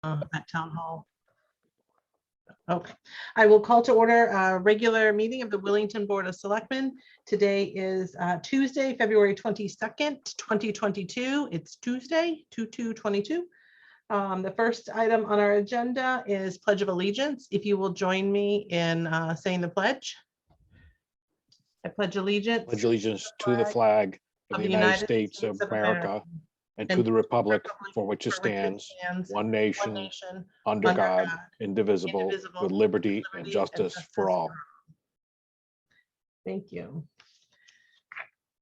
at Town Hall. Okay, I will call to order a regular meeting of the Willington Board of Selectmen. Today is Tuesday, February 22nd, 2022. It's Tuesday, 2/2/22. The first item on our agenda is Pledge of Allegiance. If you will join me in saying the pledge. I pledge allegiance. Pledge allegiance to the flag of the United States of America and to the republic for which it stands, one nation, under God, indivisible, with liberty and justice for all. Thank you.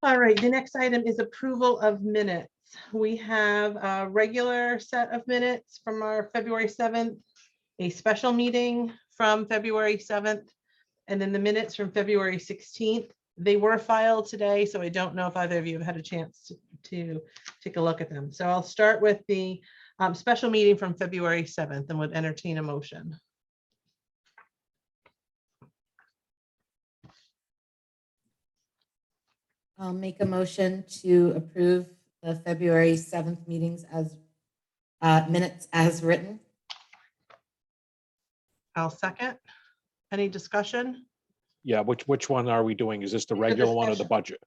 All right, the next item is approval of minutes. We have a regular set of minutes from our February 7th, a special meeting from February 7th, and then the minutes from February 16th. They were filed today, so I don't know if either of you have had a chance to take a look at them. So I'll start with the special meeting from February 7th and would entertain a motion. I'll make a motion to approve the February 7th meetings as minutes as written. I'll second. Any discussion? Yeah, which one are we doing? Is this the regular one or the budget?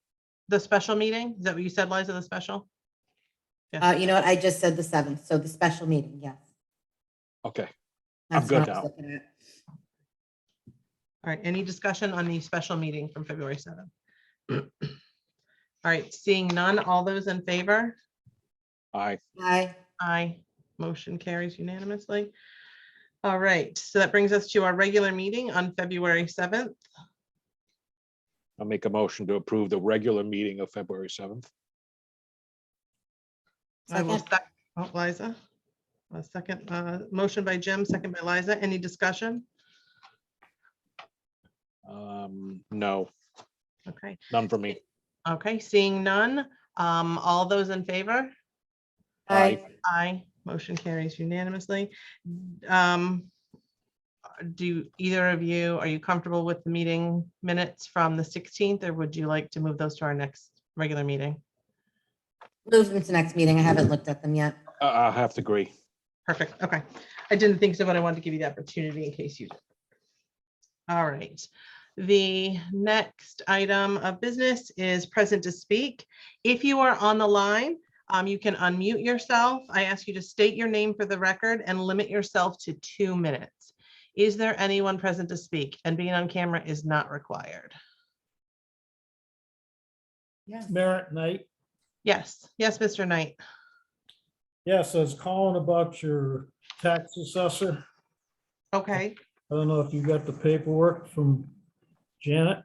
The special meeting? Is that what you said, Liza, the special? You know what? I just said the 7th, so the special meeting, yes. Okay, That's I'm good what I was now. looking at. All right, any discussion on the special meeting from February 7th? All right, seeing none, all those in favor? Aye. Aye. Aye, motion carries unanimously. All right, so that brings us to our regular meeting on February 7th. I'll make a motion to approve the regular meeting of February 7th. I will Second. Liza. A second, motion by Jim, second by Liza. Any discussion? No, Okay, none for me. okay, seeing none, all those in favor? Aye. Aye, motion carries unanimously. Do either of you, are you comfortable with the meeting minutes from the 16th, or would you like to move those to our next regular meeting? Move them to next meeting. I haven't looked at them yet. I have to agree. Perfect, okay. I didn't think so, but I wanted to give you the opportunity in case you did. All right. The next item of business is present to speak. If you are on the line, you can unmute yourself. I ask you to state your name for the record and limit yourself to 2 minutes. Is there anyone present to speak? And being on camera is not required. Merritt Knight. Yes, yes, Mr. Knight. Yes, I was calling about your tax assessor. Okay, I don't know if you got the paperwork from Janet.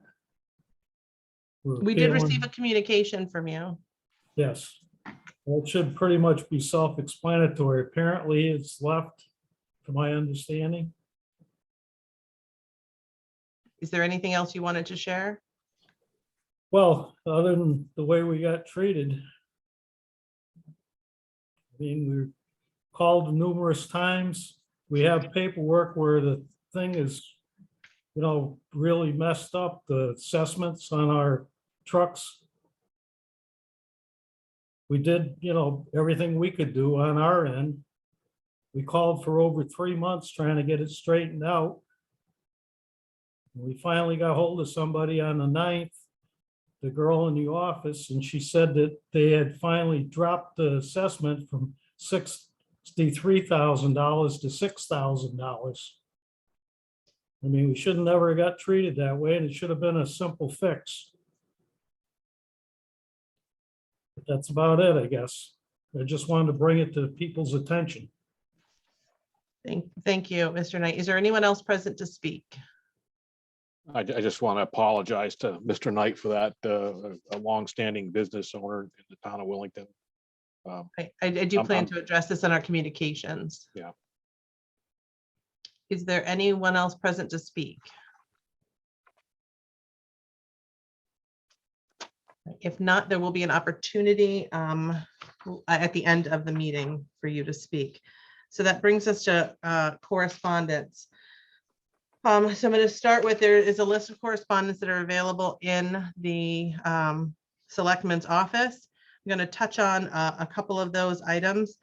we did receive a communication from you. Yes. Well, it should pretty much be self-explanatory. Apparently, it's left, to my understanding. Is there anything else you wanted to share? Well, other than the way we got treated. I mean, we were called numerous times. We have paperwork where the thing is, you know, really messed up, the assessments on our trucks. We did, you know, everything we could do on our end. We called for over 3 months trying to get it straightened out. We finally got hold of somebody on the 9th, the girl in the office, and she said that they had finally dropped the assessment from $63,000 to $6,000. I mean, we should have never got treated that way, and it should have been a simple fix. But that's about it, I guess. I just wanted to bring it to people's attention. Thank you, Mr. Knight. Is there anyone else present to speak? I just want to apologize to Mr. Knight for that, a longstanding business owner in the town of Willington. I do plan I'm- to address this in our communications. Yeah. Is there anyone else present to speak? If not, there will be an opportunity at the end of the meeting for you to speak. So that brings us to correspondence. So I'm going to start with, there is a list of correspondence that are available in the Selectmen's office. I'm going to touch on a couple of those items.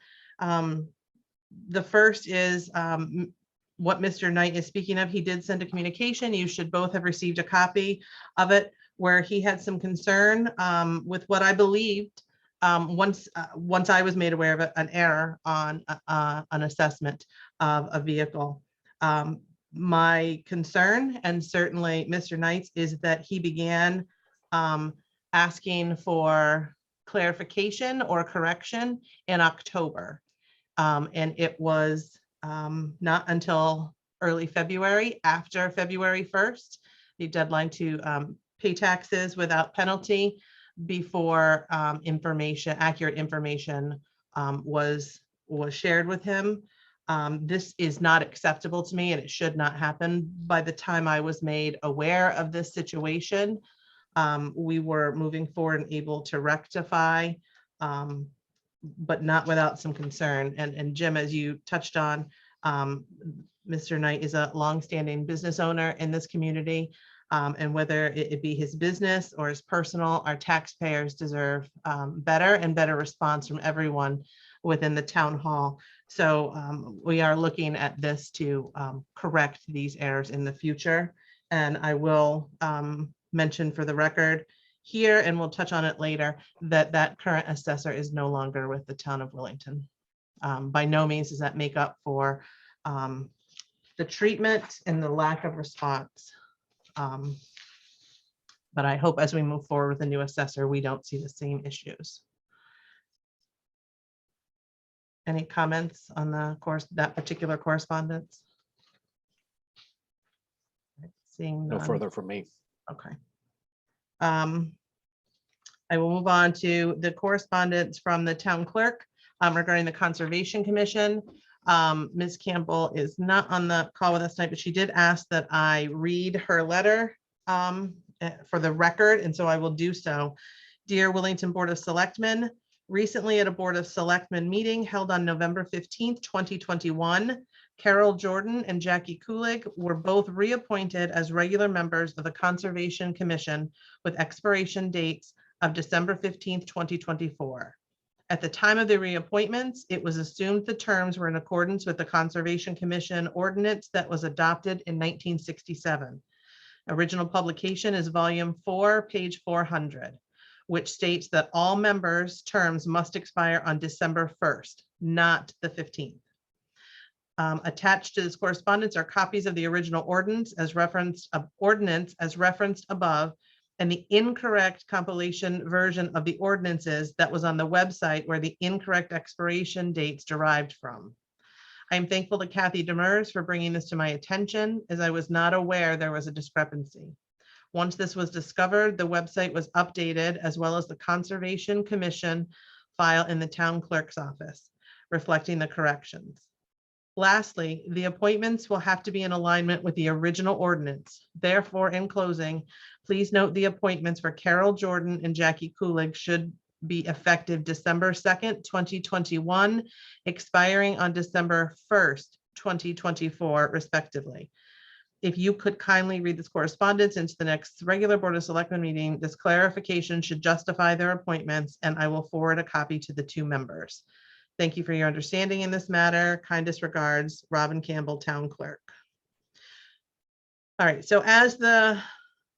The first is what Mr. Knight is speaking of. He did send a communication. You should both have received a copy of it, where he had some concern with what I believed once I was made aware of an error on an assessment of a vehicle. My concern, and certainly Mr. Knight's, is that he began asking for clarification or correction in October. And it was not until early February, after February 1st, the deadline to pay taxes without penalty, before accurate information was shared with him. This is not acceptable to me, and it should not happen. By the time I was made aware of this situation, we were moving forward and able to rectify, but not without some concern. And Jim, as you touched on, Mr. Knight is a longstanding business owner in this community. And whether it be his business or his personal, our taxpayers deserve better and better response from everyone within the town hall. So we are looking at this to correct these errors in the future. And I will mention for the record here, and we'll touch on it later, that current assessor is no longer with the town of Willington. By no means does that make up for the treatment and the lack of response. But I hope as we move forward with a new assessor, we don't see the same issues. Any comments on that particular correspondence? Seeing No none. further from me. Okay. I will move on to the correspondence from the town clerk regarding the Conservation Commission. Ms. Campbell is not on the call with us tonight, but she did ask that I read her letter for the record, and so I will do so. Dear Willington Board of Selectmen, recently at a Board of Selectmen meeting held on November 15th, 2021, Carol Jordan and Jackie Kulig were both reappointed as regular members of the Conservation Commission with expiration dates of December 15th, 2024. At the time of the reappointments, it was assumed the terms were in accordance with the Conservation Commission ordinance that was adopted in 1967. Original publication is volume 4, page 400, which states that all members' terms must expire on December 1st, not the 15th. Attached to this correspondence are copies of the original ordinance as referenced above, and the incorrect compilation version of the ordinances that was on the website where the incorrect expiration dates derived from. I am thankful to Kathy Demers for bringing this to my attention, as I was not aware there was a discrepancy. Once this was discovered, the website was updated, as well as the Conservation Commission file in the town clerk's office, reflecting the corrections. Lastly, the appointments will have to be in alignment with the original ordinance. Therefore, in closing, please note the appointments for Carol Jordan and Jackie Kulig should be effective December 2nd, 2021, expiring on December 1st, 2024, respectively. If you could kindly read this correspondence into the next regular Board of Selectmen meeting, this clarification should justify their appointments, and I will forward a copy to the two members. Thank you for your understanding in this matter. Kindest regards, Robin Campbell, Town Clerk. All right, so as the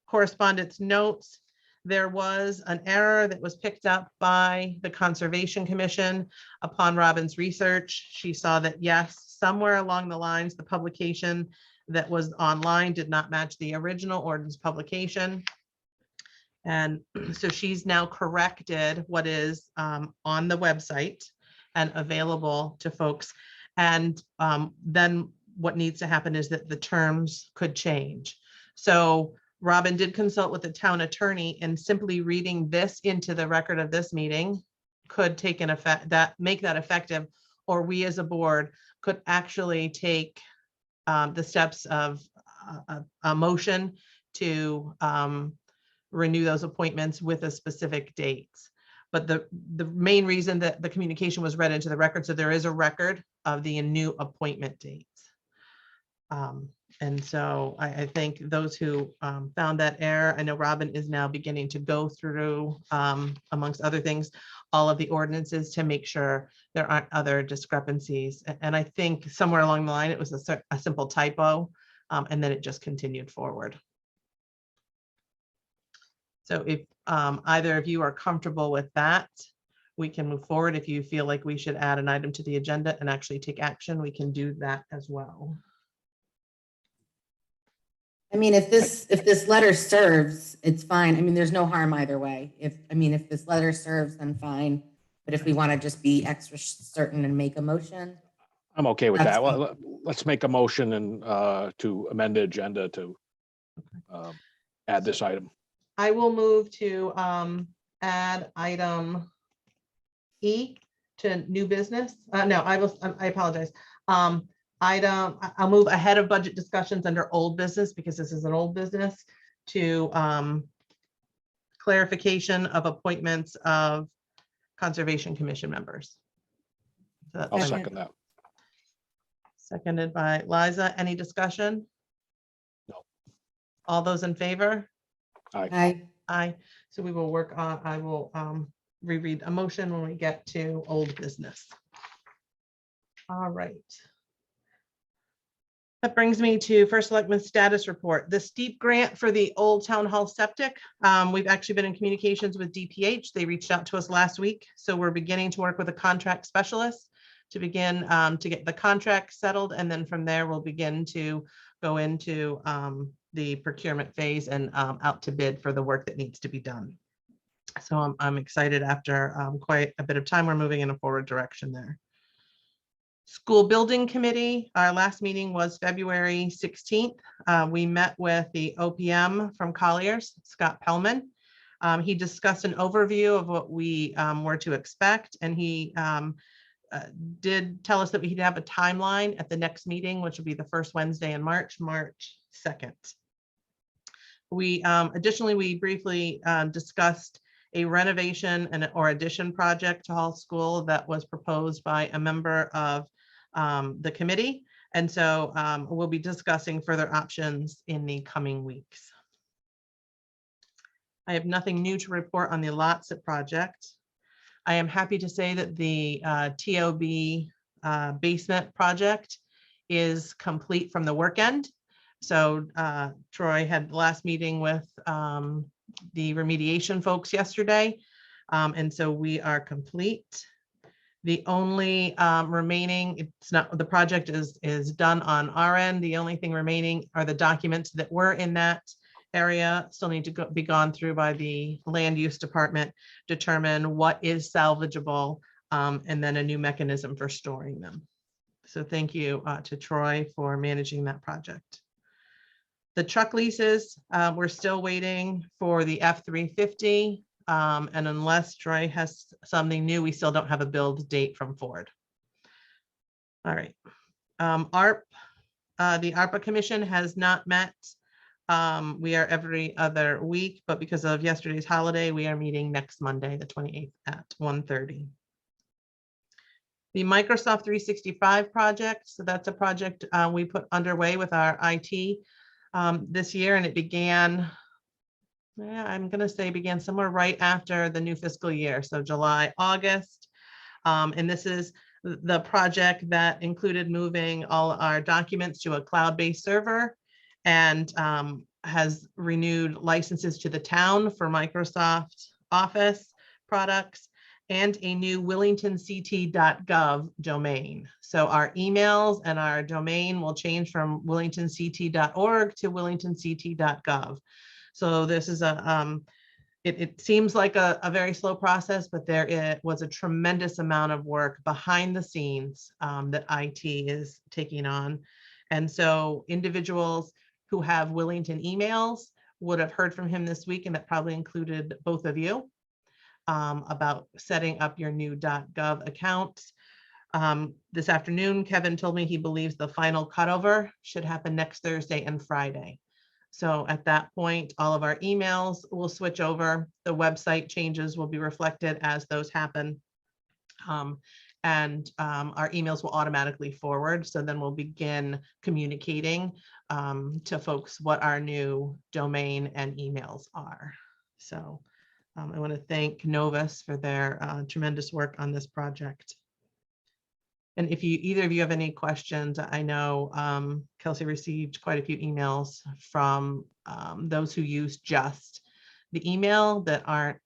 correspondence notes, there was an error that was picked up by the Conservation Commission upon Robin's research. She saw that, yes, somewhere along the lines, the publication that was online did not match the original ordinance publication. And so she's now corrected what is on the website and available to folks. And then what needs to happen is that the terms could change. So Robin did consult with the town attorney, and simply reading this into the record of this meeting could take an effect, make that effective, or we as a board could actually take the steps of a motion to renew those appointments with a specific dates. But the main reason that the communication was read into the record, so there is a record of the new appointment dates. And so I think those who found that error, I know Robin is now beginning to go through, amongst other things, all of the ordinances to make sure there aren't other discrepancies. And I think somewhere along the line, it was a simple typo, and then it just continued forward. So if either of you are comfortable with that, we can move forward. If you feel like we should add an item to the agenda and actually take action, we can do that as well. I mean, if this letter serves, it's fine. I mean, there's no harm either way. If this letter serves, then fine. But if we want to just be extra certain and make a motion, I'm okay with That's that. Well, let's make a motion and to amend the agenda to add this item. I will move to add item E to new business. No, I apologize. I'll move ahead of budget discussions under old business because this is an old business to clarification of appointments of Conservation Commission members. So that's I'll my second that. Seconded by Liza. Any discussion? No. All those in favor? I Aye. So we will work on, I will reread a motion when we get to old business. All right. That brings me to First Selectman status report. The steep grant for the old town hall septic. We've actually been in communications with DPH. They reached out to us last week. So we're beginning to work with a contract specialist to begin to get the contract settled. And then from there, we'll begin to go into the procurement phase and out to bid for the work that needs to be done. So I'm excited after quite a bit of time, we're moving in a forward direction there. School Building Committee, our last meeting was February 16th. We met with the OPM from Colliers, Scott Pellman. He discussed an overview of what we were to expect, and he did tell us that we'd have a timeline at the next meeting, which will be the first Wednesday in March 2nd. We additionally, we briefly discussed a renovation or addition project to Hall School that was proposed by a member of the committee. And so we'll be discussing further options in the coming weeks. I have nothing new to report on the Cip project. I am happy to say that the TOB basement project is complete from the work end. So Troy had the last meeting with the remediation folks yesterday. And so we are complete. The only remaining, it's not, the project is done on our end. The only thing remaining are the documents that were in that area, still need to be gone through by the land use department, determine what is salvageable, and then a new mechanism for storing them. So thank you to Troy for managing that project. The truck leases, we're still waiting for the F-350. And unless Troy has something new, we still don't have a build date from Ford. All right. ARP, the ARPA Commission has not met. We are every other week, but because of yesterday's holiday, we are meeting next Monday, the 28th at 1:30. The Microsoft 365 project. So that's a project we put underway with our IT this year, and it began, I'm going to say began somewhere right after the new fiscal year. So July, August. And this is the project that included moving all our documents to a cloud-based server and has renewed licenses to the town for Microsoft Office products and a new willingtonct.gov domain. So our emails and our domain will change from willingtonct.org to willingtonct.gov. So this is it seems like a very slow process, but there was a tremendous amount of work behind the scenes that IT is taking on. And so individuals who have Willington emails would have heard from him this week, and that probably included both of you, about setting up your new .gov accounts. This afternoon, Kevin told me he believes the final cutover should happen next Thursday and Friday. So at that point, all of our emails will switch over. The website changes will be reflected as those happen. and our emails will automatically forward. So then we'll begin communicating to folks what our new domain and emails are. So I want to thank Novus for their tremendous work on this project. And if either of you have any questions, I know Kelsey received quite a few emails from those who use just the email that aren't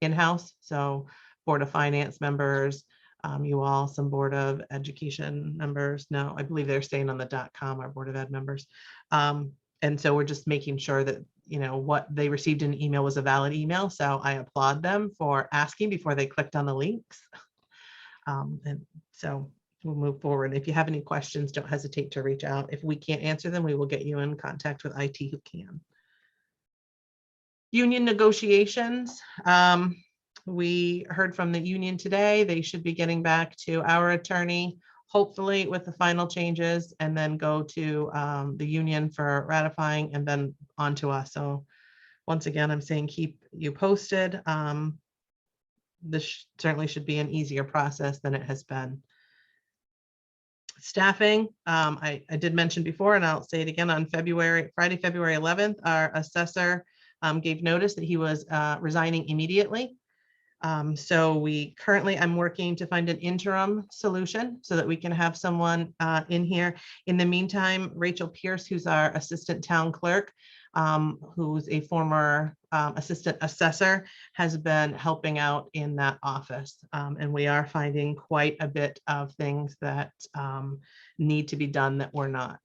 in-house. So Board of Finance members, you all, some Board of Education members. No, I believe they're staying on the .com, our Board of Ed members. And so we're just making sure that, you know, what they received in an email was a valid email. So I applaud them for asking before they clicked on the links. And so we'll move forward. If you have any questions, don't hesitate to reach out. If we can't answer them, we will get you in contact with IT who can. Union negotiations. We heard from the union today. They should be getting back to our attorney, hopefully with the final changes, and then go to the union for ratifying and then on to us. So once again, I'm saying keep you posted. This certainly should be an easier process than it has been. Staffing, I did mention before, and I'll say it again, on Friday, February 11th, our assessor gave notice that he was resigning immediately. So I'm working to find an interim solution so that we can have someone in here. In the meantime, Rachel Pierce, who's our assistant town clerk, who's a former assistant assessor, has been helping out in that office. And we are finding quite a bit of things that need to be done that were not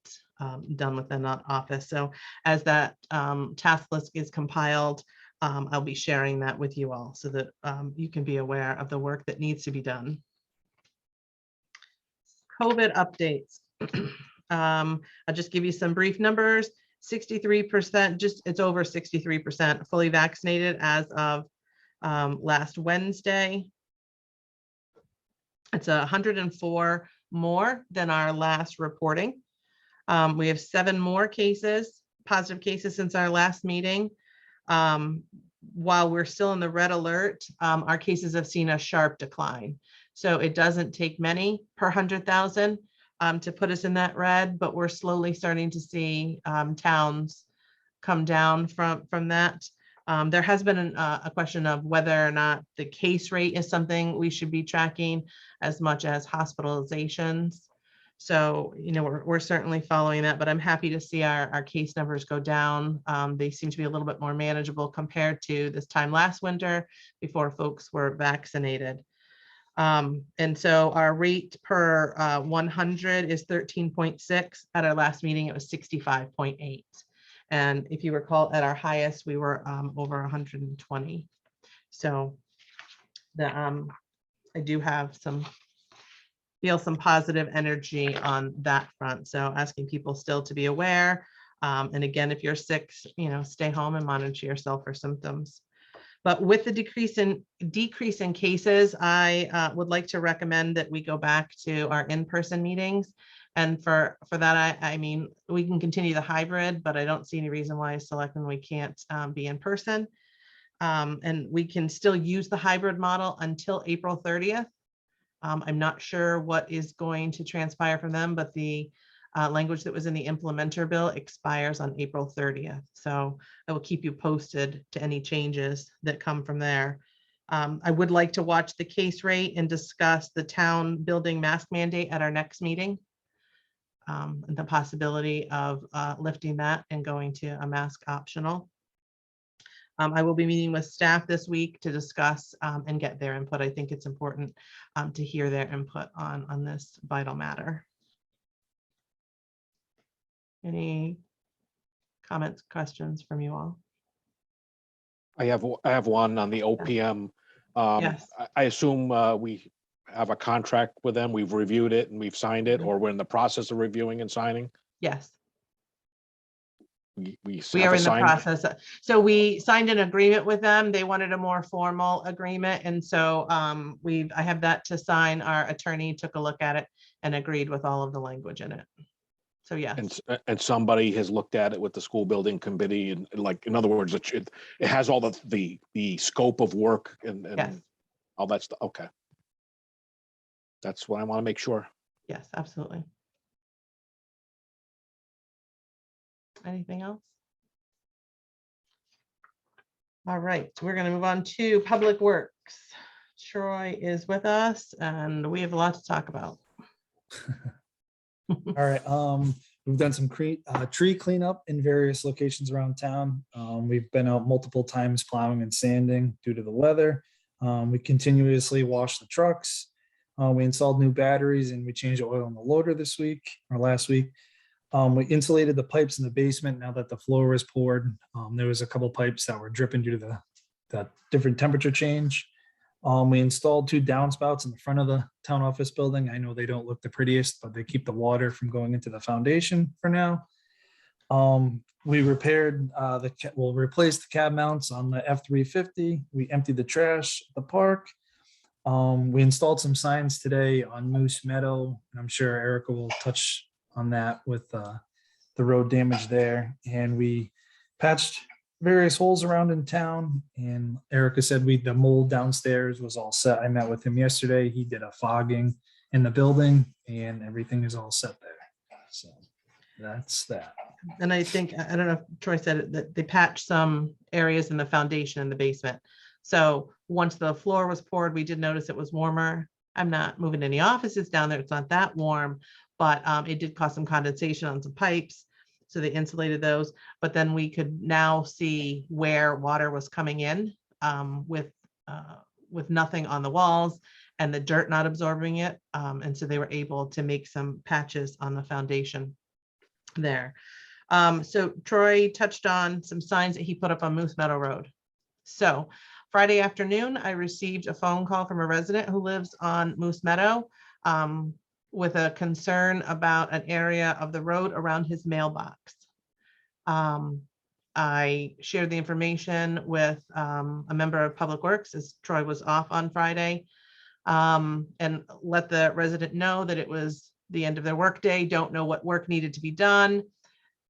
done within that office. So as that task list is compiled, I'll be sharing that with you all so that you can be aware of the work that needs to be done. Covet updates. I'll just give you some brief numbers. 63%, it's over 63% fully vaccinated as of last Wednesday. It's 104 more than our last reporting. We have 7 more positive cases since our last meeting. While we're still in the red alert, our cases have seen a sharp decline. So it doesn't take many per 100,000 to put us in that red, but we're slowly starting to see towns come down from that. There has been a question of whether or not the case rate is something we should be tracking as much as hospitalizations. So, you know, we're certainly following that, but I'm happy to see our case numbers go down. They seem to be a little bit more manageable compared to this time last winter before folks were vaccinated. And so our rate per 100 is 13.6. At our last meeting, it was 65.8. And if you recall, at our highest, we were over 120. So I do have feel some positive energy on that front. So asking people still to be aware. And again, if you're sick, you know, stay home and monitor yourself for symptoms. But with the decrease in cases, I would like to recommend that we go back to our in-person meetings. And for that, I mean, we can continue the hybrid, but I don't see any reason why as selectmen we can't be in person. And we can still use the hybrid model until April 30th. I'm not sure what is going to transpire from them, but the language that was in the implementer bill expires on April 30th. So I will keep you posted to any changes that come from there. I would like to watch the case rate and discuss the town building mask mandate at our next meeting. And the possibility of lifting that and going to a mask optional. I will be meeting with staff this week to discuss and get their input. I think it's important to hear their input on this vital matter. Any comments, questions from you all? I have one on the OPM. Yes. I assume we have a contract with them. We've reviewed it and we've signed it, or we're in the process of reviewing and signing. Yes. We are in the process. So we signed an agreement with them. They wanted a more formal agreement. And so I have that to sign. Our attorney took a look at it and agreed with all of the language in it. So yes. And somebody has looked at it with the school building committee, and like, in other words, it has all the scope of work and yes. all that stuff. Okay. That's what I want to make sure. Yes, absolutely. Anything else? All right, we're going to move on to Public Works. Troy is with us and we have a lot to talk about. All right, we've done some tree cleanup in various locations around town. We've been out multiple times plowing and sanding due to the weather. We continuously wash the trucks. We installed new batteries and we changed the oil in the loader this week or last week. We insulated the pipes in the basement now that the floor was poured. There was a couple pipes that were dripping due to the different temperature change. We installed 2 downspouts in the front of the town office building. I know they don't look the prettiest, but they keep the water from going into the foundation for now. We repaired we'll replace the cab mounts on the F-350. We emptied the trash at the park. We installed some signs today on Moose Meadow, and I'm sure Erica will touch on that with the road damage there. And we patched various holes around in town, and Erica said the mold downstairs was all set. I met with him yesterday. He did a fogging in the building and everything is all set there. So that's that. And I think, I don't know if Troy said it, that they patched some areas in the foundation in the basement. So once the floor was poured, we did notice it was warmer. I'm not moving any offices down there. It's not that warm, but it did cause some condensation on some pipes. So they insulated those, but then we could now see where water was coming in with nothing on the walls and the dirt not absorbing it. And so they were able to make some patches on the foundation there. So Troy touched on some signs that he put up on Moose Meadow Road. So Friday afternoon, I received a phone call from a resident who lives on Moose Meadow with a concern about an area of the road around his mailbox. I shared the information with a member of Public Works as Troy was off on Friday, and let the resident know that it was the end of their workday, don't know what work needed to be done,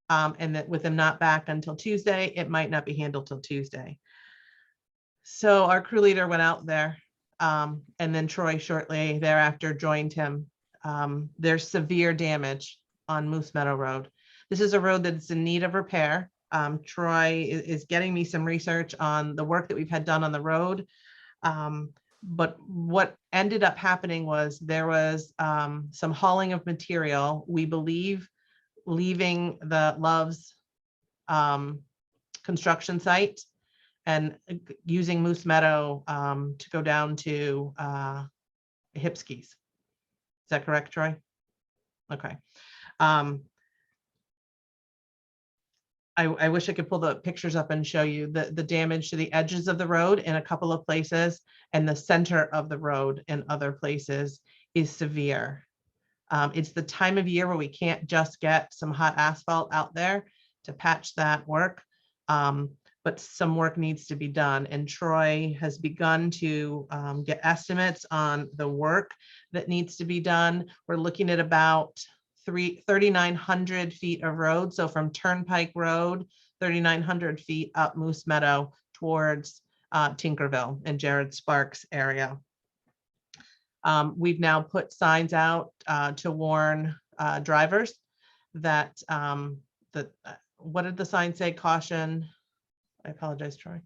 and that with them not back until Tuesday, it might not be handled till Tuesday. So our crew leader went out there, and then Troy shortly thereafter joined him. There's severe damage on Moose Meadow Road. This is a road that's in need of repair. Troy is getting me some research on the work that we've had done on the road. But what ended up happening was there was some hauling of material, we believe, leaving the Love's construction site and using Moose Meadow to go down to Hipskis. Is that correct, Troy? Okay. I wish I could pull the pictures up and show you the damage to the edges of the road in a couple of places, and the center of the road in other places is severe. It's the time of year where we can't just get some hot asphalt out there to patch that work, but some work needs to be done. And Troy has begun to get estimates on the work that needs to be done. We're looking at about 3,900 feet of road. So from Turnpike Road, 3,900 feet up Moose Meadow towards Tinkerville and Jared Sparks area. We've now put signs out to warn drivers that, what did the sign say? Caution. I apologize, Troy.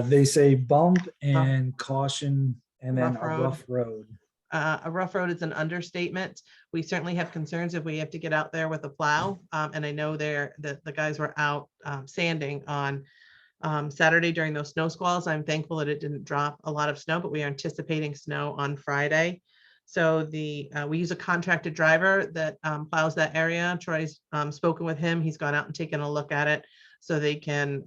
They say bump and caution and then Rough a road. rough road. A rough road is an understatement. We certainly have concerns if we have to get out there with a plow. And I know the guys were out sanding on Saturday during those snow squalls. I'm thankful that it didn't drop a lot of snow, but we are anticipating snow on Friday. So we use a contracted driver that plows that area. Troy's spoken with him. He's gone out and taken a look at it so they can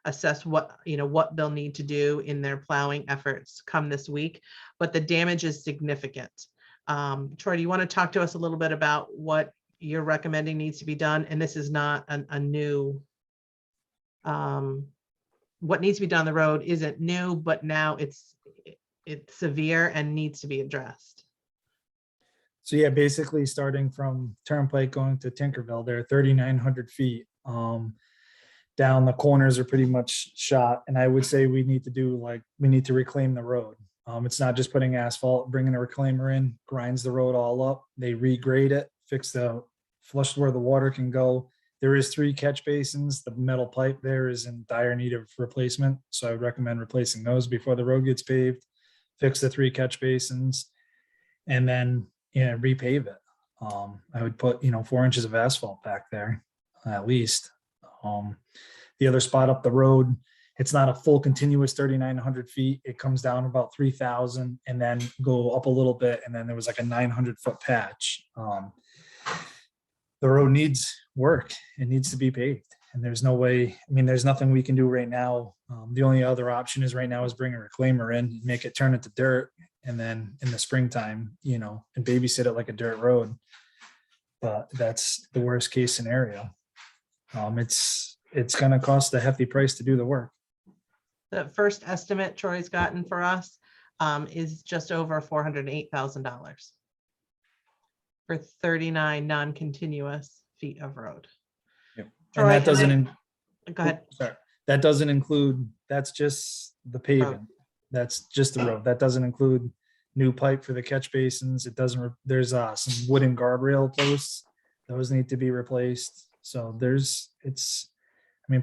assess what they'll need to do in their plowing efforts come this week. But the damage is significant. Troy, do you want to talk to us a little bit about what you're recommending needs to be done? And this is not a new, what needs to be done on the road isn't new, but now it's severe and needs to be addressed. So yeah, basically starting from Turnpike going to Tinkerville, they're 3,900 feet. Down the corners are pretty much shot. And I would say we need to reclaim the road. It's not just putting asphalt, bringing a reclaimer in, grinds the road all up. They regrade it, flush where the water can go. There is 3 catch basins. The metal pipe there is in dire need of replacement. So I would recommend replacing those before the road gets paved. Fix the 3 catch basins and then, repave it. I would put, 4 inches of asphalt back there at least. The other spot up the road, it's not a full continuous 3,900 feet. It comes down about 3,000 and then go up a little bit. And then there was like a 900-foot patch. The road needs work. It needs to be paved. And there's no way, there's nothing we can do right now. The only other option is right now is bring a reclaimer in, make it turn it to dirt. And then in the springtime, and babysit it like a dirt road. But that's the worst case scenario. It's going to cost a hefty price to do the work. The first estimate Troy's gotten for us is just over $408,000 for 39 non-continuous feet of road. Yep. Troy, And that doesn't, go ahead. sorry, that doesn't include, that's just the paving. That's just the road. That doesn't include new pipe for the catch basins. It doesn't, there's some wooden guardrail posts. Those need to be replaced. So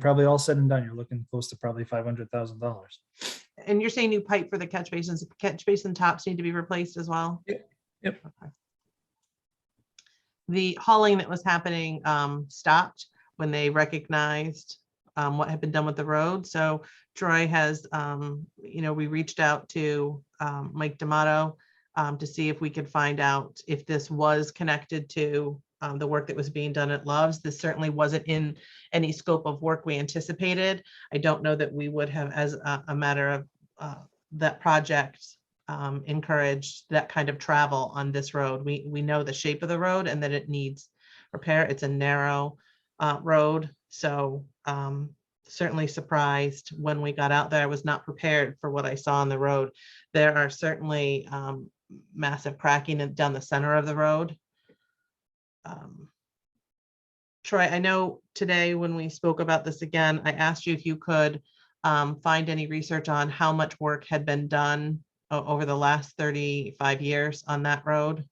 probably all said and done, you're looking close to probably $500,000. And you're saying new pipe for the catch basins, catch basin tops need to be replaced as well? Yep. Okay. The hauling that was happening stopped when they recognized what had been done with the road. So Troy has, we reached out to Mike D'Amato to see if we could find out if this was connected to the work that was being done at Love's. This certainly wasn't in any scope of work we anticipated. I don't know that we would have, as a matter of that project, encouraged that kind of travel on this road. We know the shape of the road and that it needs repair. It's a narrow road. So certainly surprised when we got out there. I was not prepared for what I saw on the road. There are certainly massive cracking down the center of the road. Troy, I know today when we spoke about this again, I asked you if you could find any research on how much work had been done over the last 35 years on that road.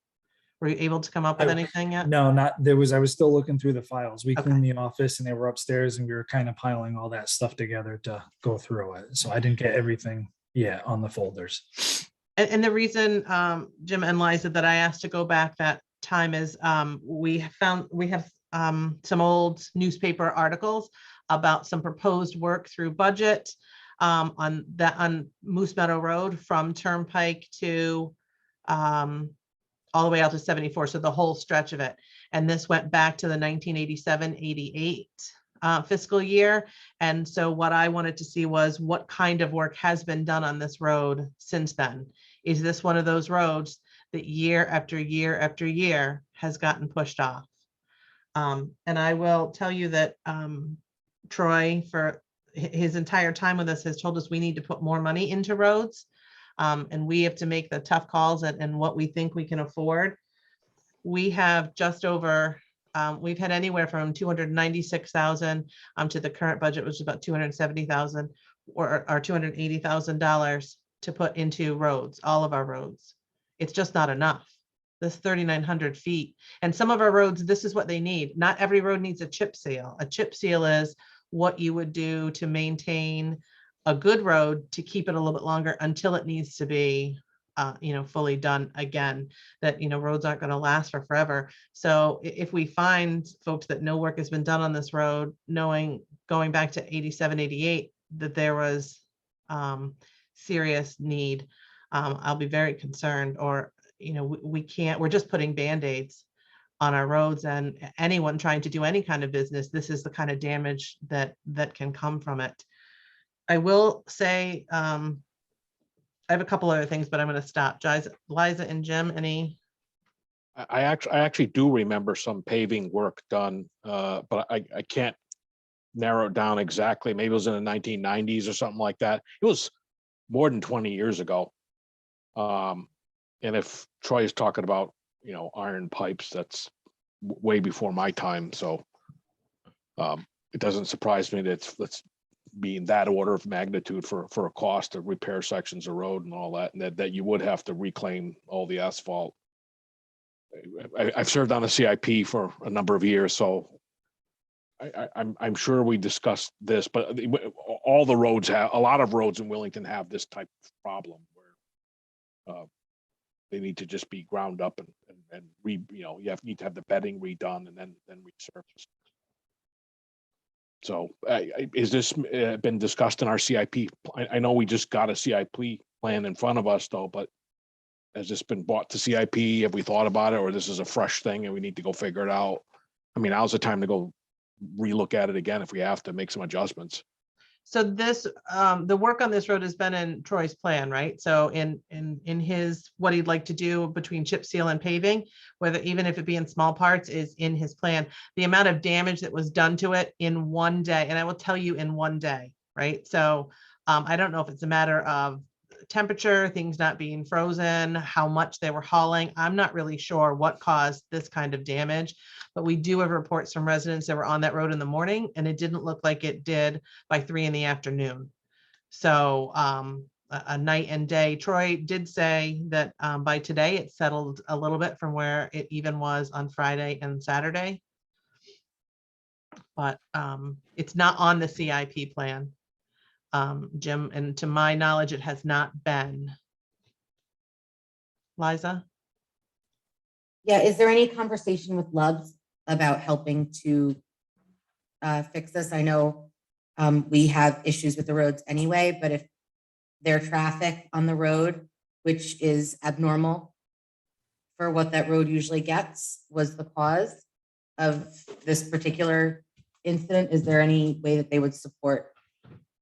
Were you able to come up with anything yet? No, I was still looking through the files. We Okay. cleaned the office and they were upstairs and we were kind of piling all that stuff together to go through it. So I didn't get everything yet on the folders. And the reason, Jim and Liza, that I asked to go back that time is we have some old newspaper articles about some proposed work through budget on Moose Meadow Road from Turnpike to all the way out to 74. So the whole stretch of it. And this went back to the 1987-88 fiscal year. And so what I wanted to see was what kind of work has been done on this road since then. Is this one of those roads that year after year after year has gotten pushed off? And I will tell you that Troy, for his entire time with us, has told us we need to put more money into roads. And we have to make the tough calls and what we think we can afford. We have just over, we've had anywhere from 296,000 to the current budget, which is about 270,000 or $280,000 to put into roads, all of our roads. It's just not enough. This 3,900 feet. And some of our roads, this is what they need. Not every road needs a chip seal. A chip seal is what you would do to maintain a good road to keep it a little bit longer until it needs to be, fully done again, that, roads aren't going to last for forever. So if we find folks that no work has been done on this road, going back to 87, 88, that there was serious need, I'll be very concerned. Or, we can't, we're just putting Band-Aids on our roads, and anyone trying to do any kind of business, this is the kind of damage that can come from it. I will say, I have a couple other things, but I'm going to stop. Liza and Jim, any? I actually do remember some paving work done, but I can't narrow it down exactly. Maybe it was in the 1990s or something like that. It was more than 20 years ago. And if Troy is talking about, iron pipes, that's way before my time. So it doesn't surprise me that it's being that order of magnitude for a cost to repair sections of road and all that, and that you would have to reclaim all the asphalt. I've served on a CIP for a number of years, so I'm sure we discussed this, but all the roads have, a lot of roads in Wellington have this type of problem where they need to just be ground up and you need to have the bedding redone and then resurfaced. So is this been discussed in our CIP? I know we just got a CIP plan in front of us though, but has this been brought to CIP? Have we thought about it, or this is a fresh thing and we need to go figure it out? I mean, now's the time to go relook at it again if we have to make some adjustments. So this, the work on this road has been in Troy's plan, right? So in his, what he'd like to do between chip seal and paving, whether even if it be in small parts, is in his plan. The amount of damage that was done to it in one day, and I will tell you in one day, right? So I don't know if it's a matter of temperature, things not being frozen, how much they were hauling. I'm not really sure what caused this kind of damage, but we do have reports from residents that were on that road in the morning, and it didn't look like it did by 3 p.m. So a night and day. Troy did say that by today it settled a little bit from where it even was on Friday and Saturday, but it's not on the CIP plan. Jim, and to my knowledge, it has not been. Liza? Yeah, is there any conversation with Loves about helping to fix this? I know we have issues with the roads anyway, but if their traffic on the road, which is abnormal for what that road usually gets, was the cause of this particular incident, is there any way that they would support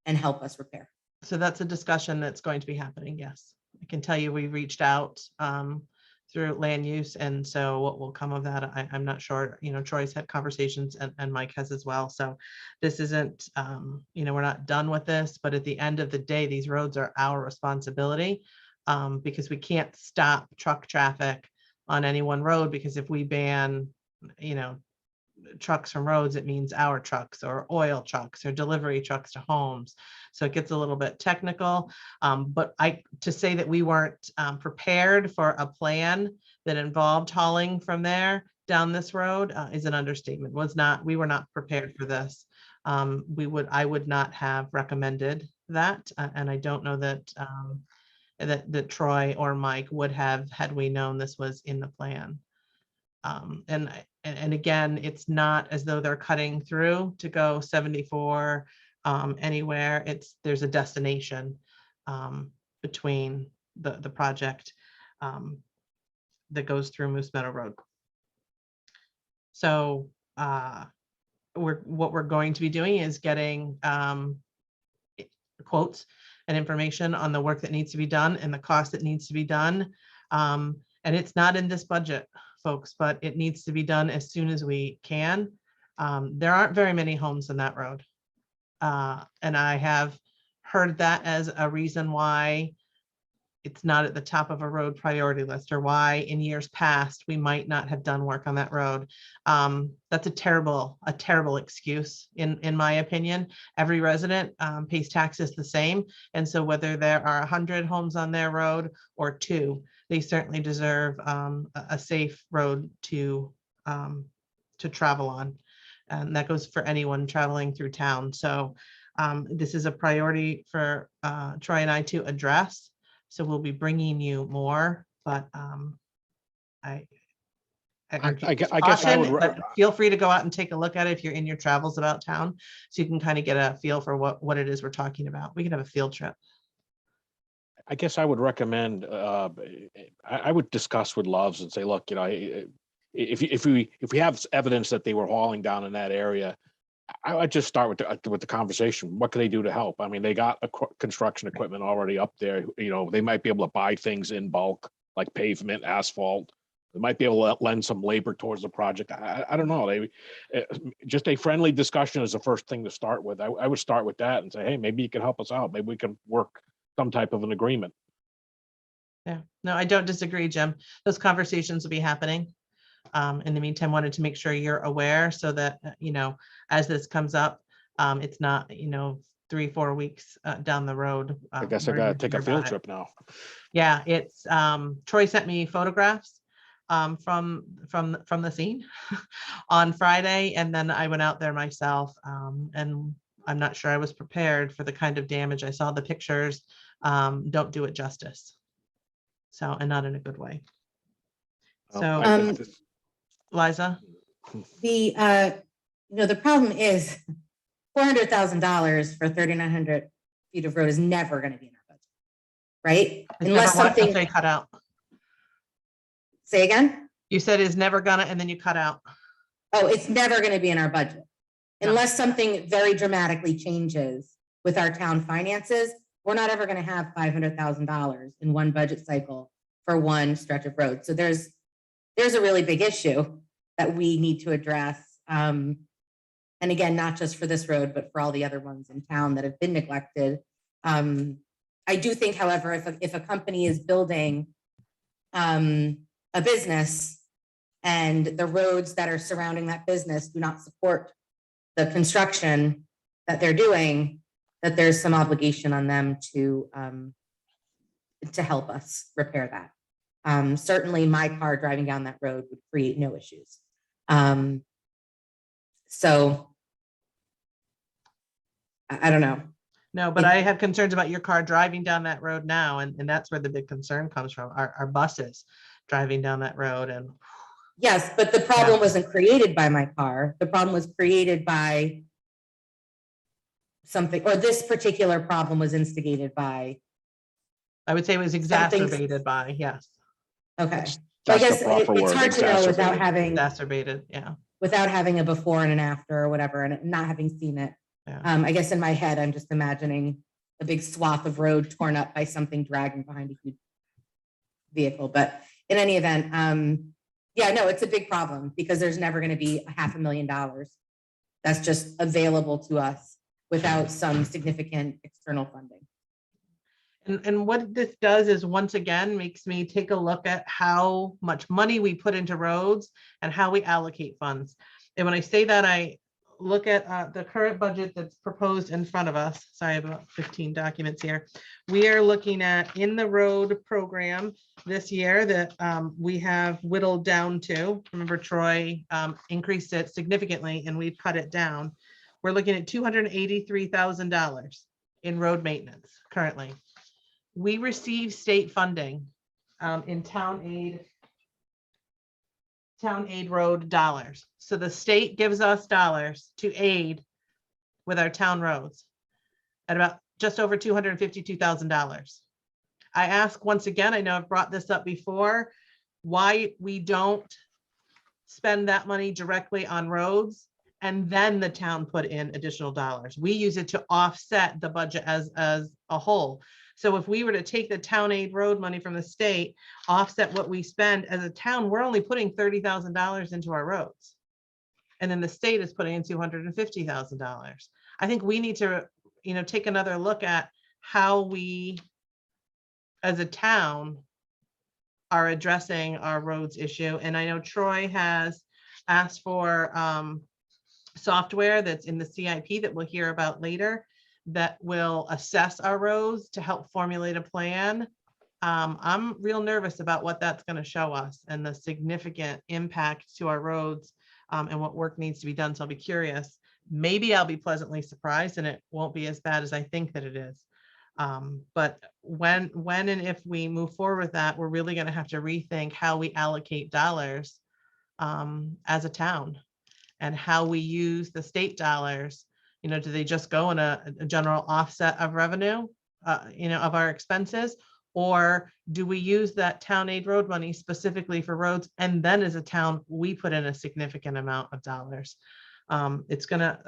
and help us repair? So that's a discussion that's going to be happening. Yes, I can tell you we reached out through land use, and so what will come of that, I'm not sure. Troy's had conversations and Mike has as well. So this isn't, we're not done with this, but at the end of the day, these roads are our responsibility because we can't stop truck traffic on any one road, because if we ban, trucks from roads, it means our trucks or oil trucks or delivery trucks to homes. So it gets a little bit technical. But to say that we weren't prepared for a plan that involved hauling from there down this road is an understatement. We were not prepared for this. I would not have recommended that. And I don't know that that Troy or Mike would have, had we known this was in the plan. And again, it's not as though they're cutting through to go 74 anywhere. There's a destination between the project that goes through Moose Meadow Road. So what we're going to be doing is getting quotes and information on the work that needs to be done and the cost that needs to be done. And it's not in this budget, folks, but it needs to be done as soon as we can. There aren't very many homes in that road. And I have heard that as a reason why it's not at the top of a road priority list, or why in years past we might not have done work on that road. That's a terrible excuse in my opinion. Every resident pays taxes the same. And so whether there are 100 homes on their road or 2, they certainly deserve a safe road to travel on. And that goes for anyone traveling through town. So this is a priority for Troy and I to address. So we'll be bringing you more, but I guess I would, but feel free to go out and take a look at it if you're in your travels about town, so you can kind of get a feel for what it is we're talking about. We can have a field trip. I guess I would recommend, I would discuss with Loves and say, look, if we have evidence that they were hauling down in that area, I would just start with the conversation. What can they do to help? I mean, they got construction equipment already up there. They might be able to buy things in bulk, like pavement, asphalt. They might be able to lend some labor towards the project. I don't know. Just a friendly discussion is the first thing to start with. I would start with that and say, hey, maybe you can help us out. Maybe we can work some type of an agreement. Yeah, no, I don't disagree, Jim. Those conversations will be happening. In the meantime, wanted to make sure you're aware so that, as this comes up, it's not, 3-4 weeks down the road. I guess I we're gotta gonna take a hear field about it. trip now. Yeah, it's Troy sent me photographs from the scene on Friday, and then I went out there myself, and I'm not sure I was prepared for the kind of damage I saw. The pictures don't do it justice, so, and not in a good way. So I think this- Liza, The problem is $400,000 for 3,900 feet of road is never going to be in our budget, right? it's Unless never what something, they cut out. say again? You said is never gonna, and then you cut out. Oh, it's never going to be in our budget. No. Unless something very dramatically changes with our town finances, we're not ever going to have $500,000 in one budget cycle for one stretch of road. So there's a really big issue that we need to address. And again, not just for this road, but for all the other ones in town that have been neglected. I do think, however, if a company is building a business and the roads that are surrounding that business do not support the construction that they're doing, that there's some obligation on them to help us repair that. Certainly my car driving down that road would create no issues. So I don't know. No, but I have concerns about your car driving down that road now, and that's where the big concern comes from. Our buses driving down that road, and yes, but the problem wasn't created by my car. The problem was created by something, or this particular problem was instigated by. I would say it was exacerbated by, yes, Okay. So I That's guess the proper it's word, hard to know without exacerbated. having exacerbated, yeah. without having a before and an after or whatever, and not having seen it. Yeah. I guess in my head, I'm just imagining a big swath of road torn up by something dragging behind a huge vehicle. But in any event, yeah, no, it's a big problem because there's never going to be $500,000 that's just available to us without some significant external funding. And what this does is, once again, makes me take a look at how much money we put into roads and how we allocate funds. And when I say that, I look at the current budget that's proposed in front of us. Sorry, about 15 documents here. We are looking at, in the road program this year, that we have whittled down to. Remember, Troy increased it significantly and we've cut it down. We're looking at $283,000 in road maintenance currently. We receive state funding in town aid road dollars. So the state gives us dollars to aid with our town roads at about just over $252,000. I ask once again, I know I've brought this up before, why we don't spend that money directly on roads and then the town put in additional dollars. We use it to offset the budget as a whole. So if we were to take the town aid road money from the state, offset what we spend as a town, we're only putting $30,000 into our roads. And then the state is putting in $250,000. I think we need to, take another look at how we, as a town, are addressing our roads issue. And I know Troy has asked for software that's in the CIP that we'll hear about later, that will assess our roads to help formulate a plan. I'm real nervous about what that's going to show us and the significant impact to our roads and what work needs to be done. So I'll be curious. Maybe I'll be pleasantly surprised and it won't be as bad as I think that it is. But when and if we move forward with that, we're really going to have to rethink how we allocate dollars as a town and how we use the state dollars. Do they just go in a general offset of revenue, of our expenses? Or do we use that town aid road money specifically for roads? And then as a town, we put in a significant amount of dollars. I'm gonna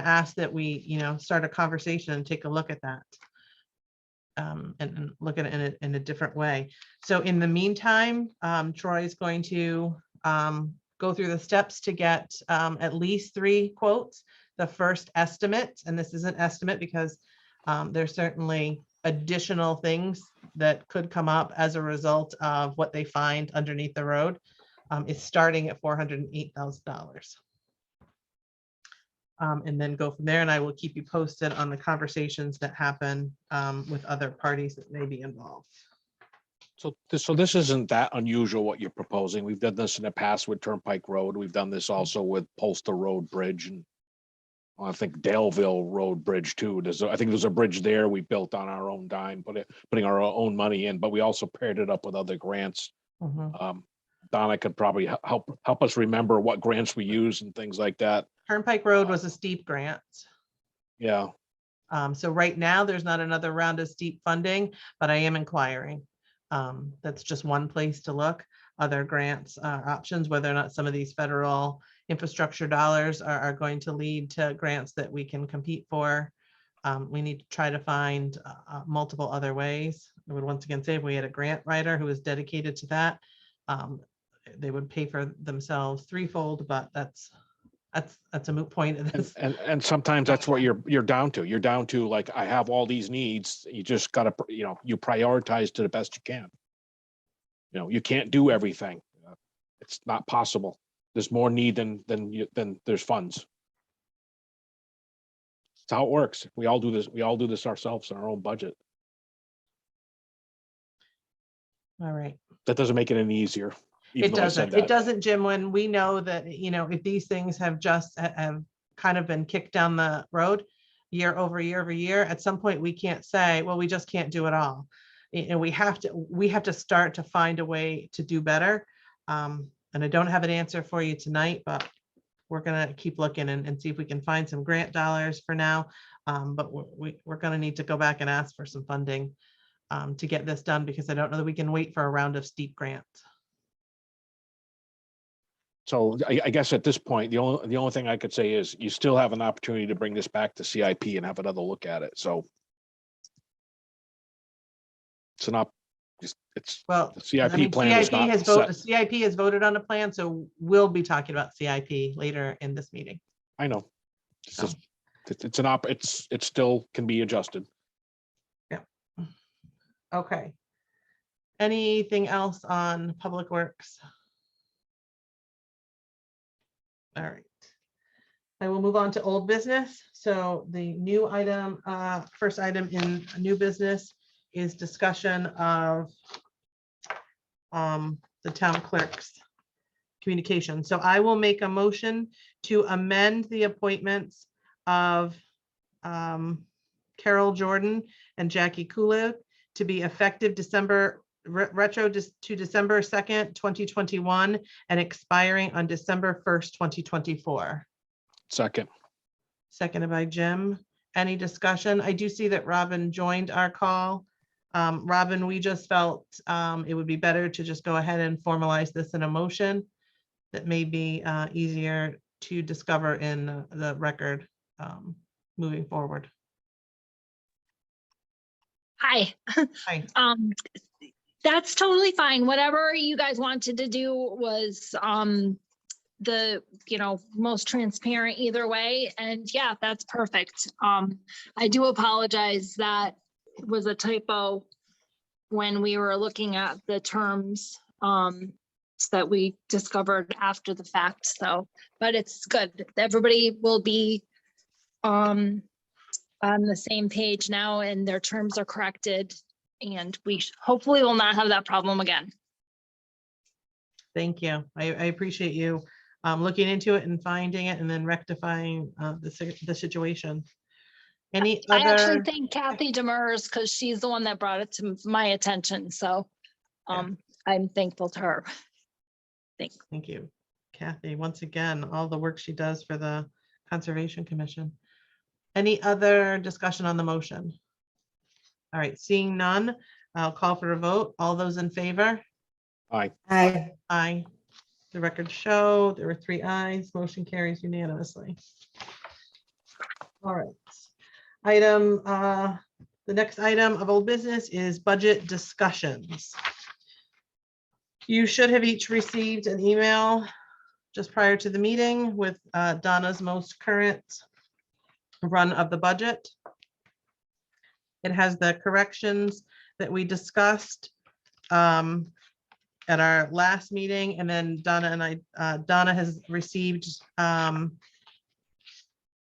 ask that we, start a conversation and take a look at that. And look at it in a different way. So in the meantime, Troy is going to go through the steps to get at least 3 quotes. The first estimate, and this is an estimate because there's certainly additional things that could come up as a result of what they find underneath the road, is starting at $408,000. And then go from there. And I will keep you posted on the conversations that happen with other parties that may be involved. So this isn't that unusual what you're proposing. We've done this in the past with Turnpike Road. We've done this also with Polster Road Bridge and I think Daleville Road Bridge too. I think there's a bridge there we built on our own dime, putting our own money in, but we also paired it up with other grants. Donna could probably help us remember what grants we use and things like that. Turnpike Road was a steep grant. Yeah. So right now, there's not another round of steep funding, but I am inquiring. That's just one place to look. Other grants options, whether or not some of these federal infrastructure dollars are going to lead to grants that we can compete for. We need to try to find multiple other ways. I would once again say if we had a grant writer who is dedicated to that, they would pay for themselves threefold, but that's a moot point. And sometimes that's what you're down to. You're down to like, I have all these needs. You just gotta, you prioritize to the best you can. You can't do everything. It's not possible. There's more need than there's funds. That's how it works. We all do this. We all do this ourselves in our own budget. All right. That doesn't make it any easier. It doesn't. It doesn't, Jim, when we know that, if these things have kind of been kicked down the road year over year over year, at some point we can't say, well, we just can't do it all. And we have to start to find a way to do better. And I don't have an answer for you tonight, but we're going to keep looking and see if we can find some grant dollars for now. But we're going to need to go back and ask for some funding to get this done, because I don't know that we can wait for a round of steep grants. So I guess at this point, the only thing I could say is you still have an opportunity to bring this back to CIP and have another look at it. So Well, the CIP plan is not set. CIP has voted on a plan, so we'll be talking about CIP later in this meeting. I know. It still can be adjusted. Yeah. Okay. Anything else on Public Works? All right. I will move on to old business. So the new item, first item in new business is discussion of the town clerk's communication. So I will make a motion to amend the appointments of Carol Jordan and Jackie Kulik to be effective retro to December 2nd, 2021 and expiring on December 1st, 2024. Second. Seconded by Jim. Any discussion? I do see that Robin joined our call. Robin, we just felt it would be better to just go ahead and formalize this in a motion that may be easier to discover in the record moving forward. Hi. Hi. That's totally fine. Whatever you guys wanted to do was the most transparent either way. And yeah, that's perfect. I do apologize that it was a typo when we were looking at the terms that we discovered after the fact. So, but it's good. Everybody will be on the same page now and their terms are corrected. And we hopefully will not have that problem again. Thank you. I appreciate you looking into it and finding it and then rectifying the situation. Any other? I actually thank Kathy Demers because she's the one that brought it to my attention. So I'm thankful to her. Thanks. Thank you, Kathy. Once again, all the work she does for the Conservation Commission. Any other discussion on the motion? All right, seeing none, I'll call for a vote. All those in favor? Aye. Aye. Aye. The records show there were 3 ayes. Motion carries unanimously. All right. The next item of old business is budget discussions. You should have each received an email just prior to the meeting with Donna's most current run of the budget. It has the corrections that we discussed at our last meeting, and then Donna has received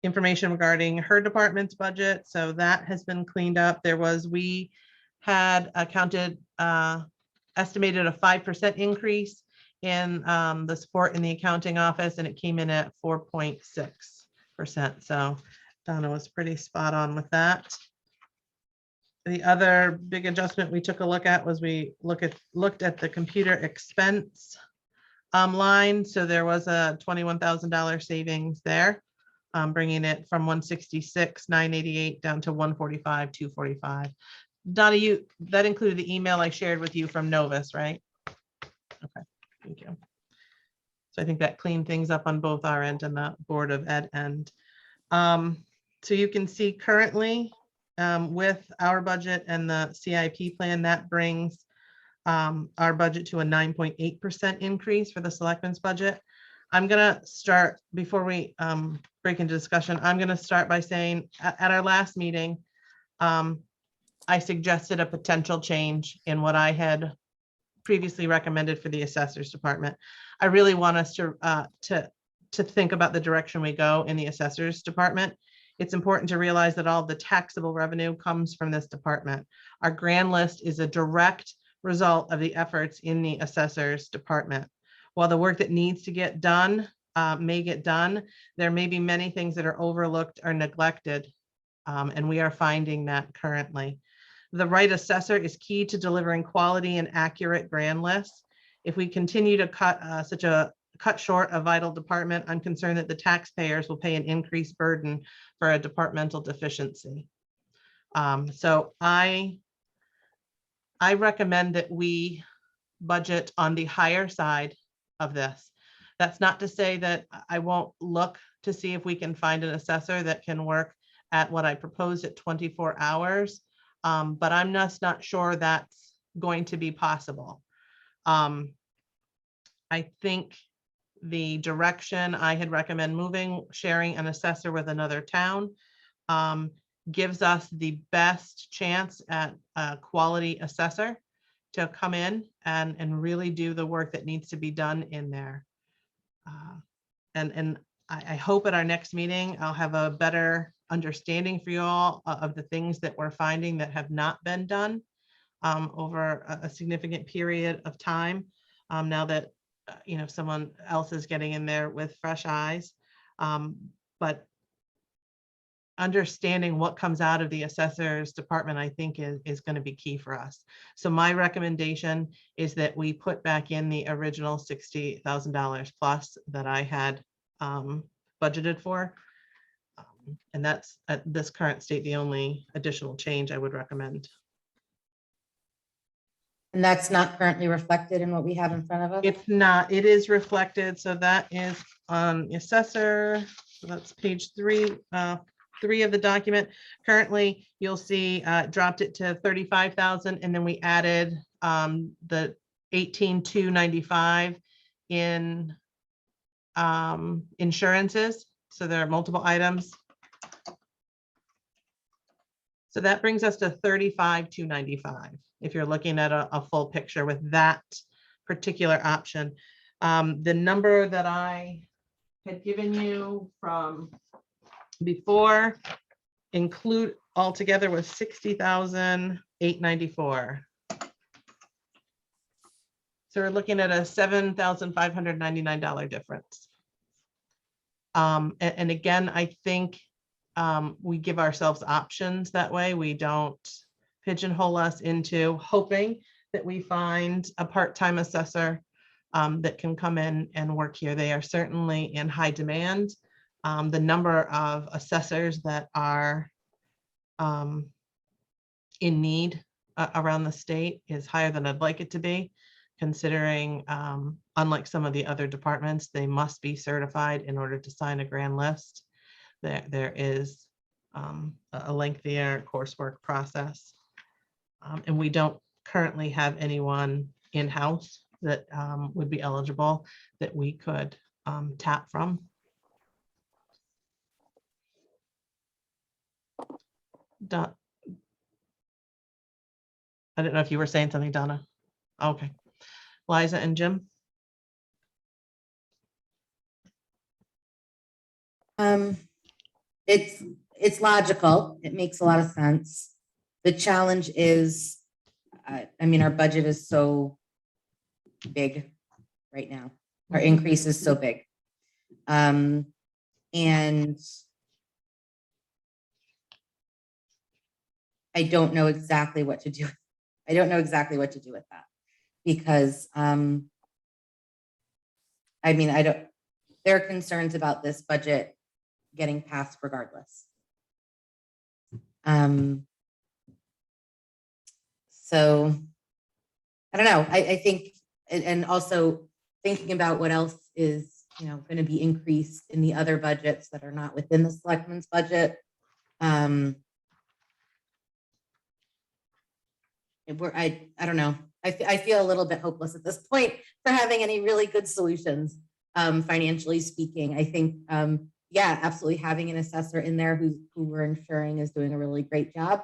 information regarding her department's budget. So that has been cleaned up. We had estimated a 5% increase in the support in the accounting office, and it came in at 4.6%. So Donna was pretty spot on with that. The other big adjustment we took a look at was we looked at the computer expense line. So there was a $21,000 savings there, bringing it from 166,988 down to 145,245. Donna, that included the email I shared with you from Novus, right? Okay, thank you. So I think that cleaned things up on both our end and the Board of Ed end. So you can see currently with our budget and the CIP plan, that brings our budget to a 9.8% increase for the Selectmen's budget. I'm gonna start, before we break into discussion, I'm gonna start by saying at our last meeting, I suggested a potential change in what I had previously recommended for the assessors department. I really want us to think about the direction we go in the assessors department. It's important to realize that all the taxable revenue comes from this department. Our grand list is a direct result of the efforts in the assessors department. While the work that needs to get done may get done, there may be many things that are overlooked or neglected, and we are finding that currently. The right assessor is key to delivering quality and accurate grand lists. If we continue to cut short a vital department, I'm concerned that the taxpayers will pay an increased burden for a departmental deficiency. So I recommend that we budget on the higher side of this. That's not to say that I won't look to see if we can find an assessor that can work at what I proposed at 24 hours. But I'm just not sure that's going to be possible. I think the direction I had recommend moving, sharing an assessor with another town, gives us the best chance at a quality assessor to come in and really do the work that needs to be done in there. And I hope at our next meeting, I'll have a better understanding for you all of the things that we're finding that have not been done over a significant period of time. Now that someone else is getting in there with fresh eyes, but understanding what comes out of the assessors department, I think is going to be key for us. So my recommendation is that we put back in the original $60,000 plus that I had budgeted for. And that's at this current state, the only additional change I would recommend. And that's not currently reflected in what we have in front of us? It's not, it is reflected. So that is on the assessor. So that's page 3 of the document. Currently, you'll see dropped it to 35,000, and then we added the 18,295 in insurances. So there are multiple items. So that brings us to 35,295 if you're looking at a full picture with that particular option. The number that I had given you from before include altogether was 60,894. So we're looking at a $7,599 difference. And again, I think we give ourselves options that way. We don't pigeonhole us into hoping that we find a part-time assessor that can come in and work here. They are certainly in high demand. The number of assessors that are in need around the state is higher than I'd like it to be, considering unlike some of the other departments, they must be certified in order to sign a grand list. There is a lengthier coursework process. And we don't currently have anyone in-house that would be eligible that we could tap from. I don't know if you were saying something, Donna. Okay. Liza and Jim. It's logical. It makes a lot of sense. The challenge is, I mean, our budget is so big right now. Our increase is so big. And I don't know exactly what to do. I don't know exactly what to do with that because, I mean, there are concerns about this budget getting passed regardless. So I don't know. I think, and also thinking about what else is, going to be increased in the other budgets that are not within the selectmen's budget. I don't know. I feel a little bit hopeless at this point for having any really good solutions, financially speaking. I think, yeah, absolutely having an assessor in there who we're ensuring is doing a really great job,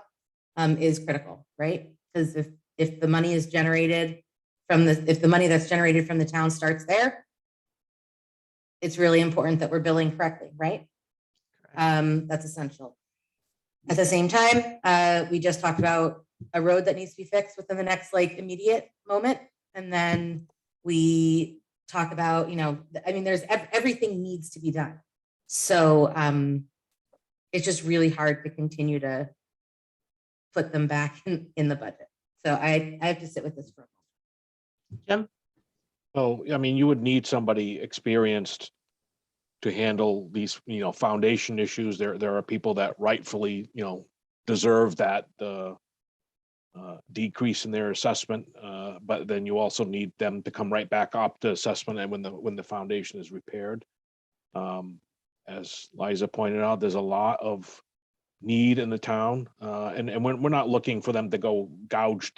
is critical, right? Because if the money is generated if the money that's generated from the town starts there, it's really important that we're billing correctly, right? That's essential. At the same time, we just talked about a road that needs to be fixed within the next immediate moment. And then we talk about, I mean, there's everything needs to be done. So it's just really hard to continue to put them back in the budget. So I have to sit with this for a moment. Jim? So, I mean, you would need somebody experienced to handle these, foundation issues. There are people that rightfully, deserve that decrease in their assessment, but then you also need them to come right back up to assessment and when the foundation is repaired. As Liza pointed out, there's a lot of need in the town, and we're not looking for them to go gouge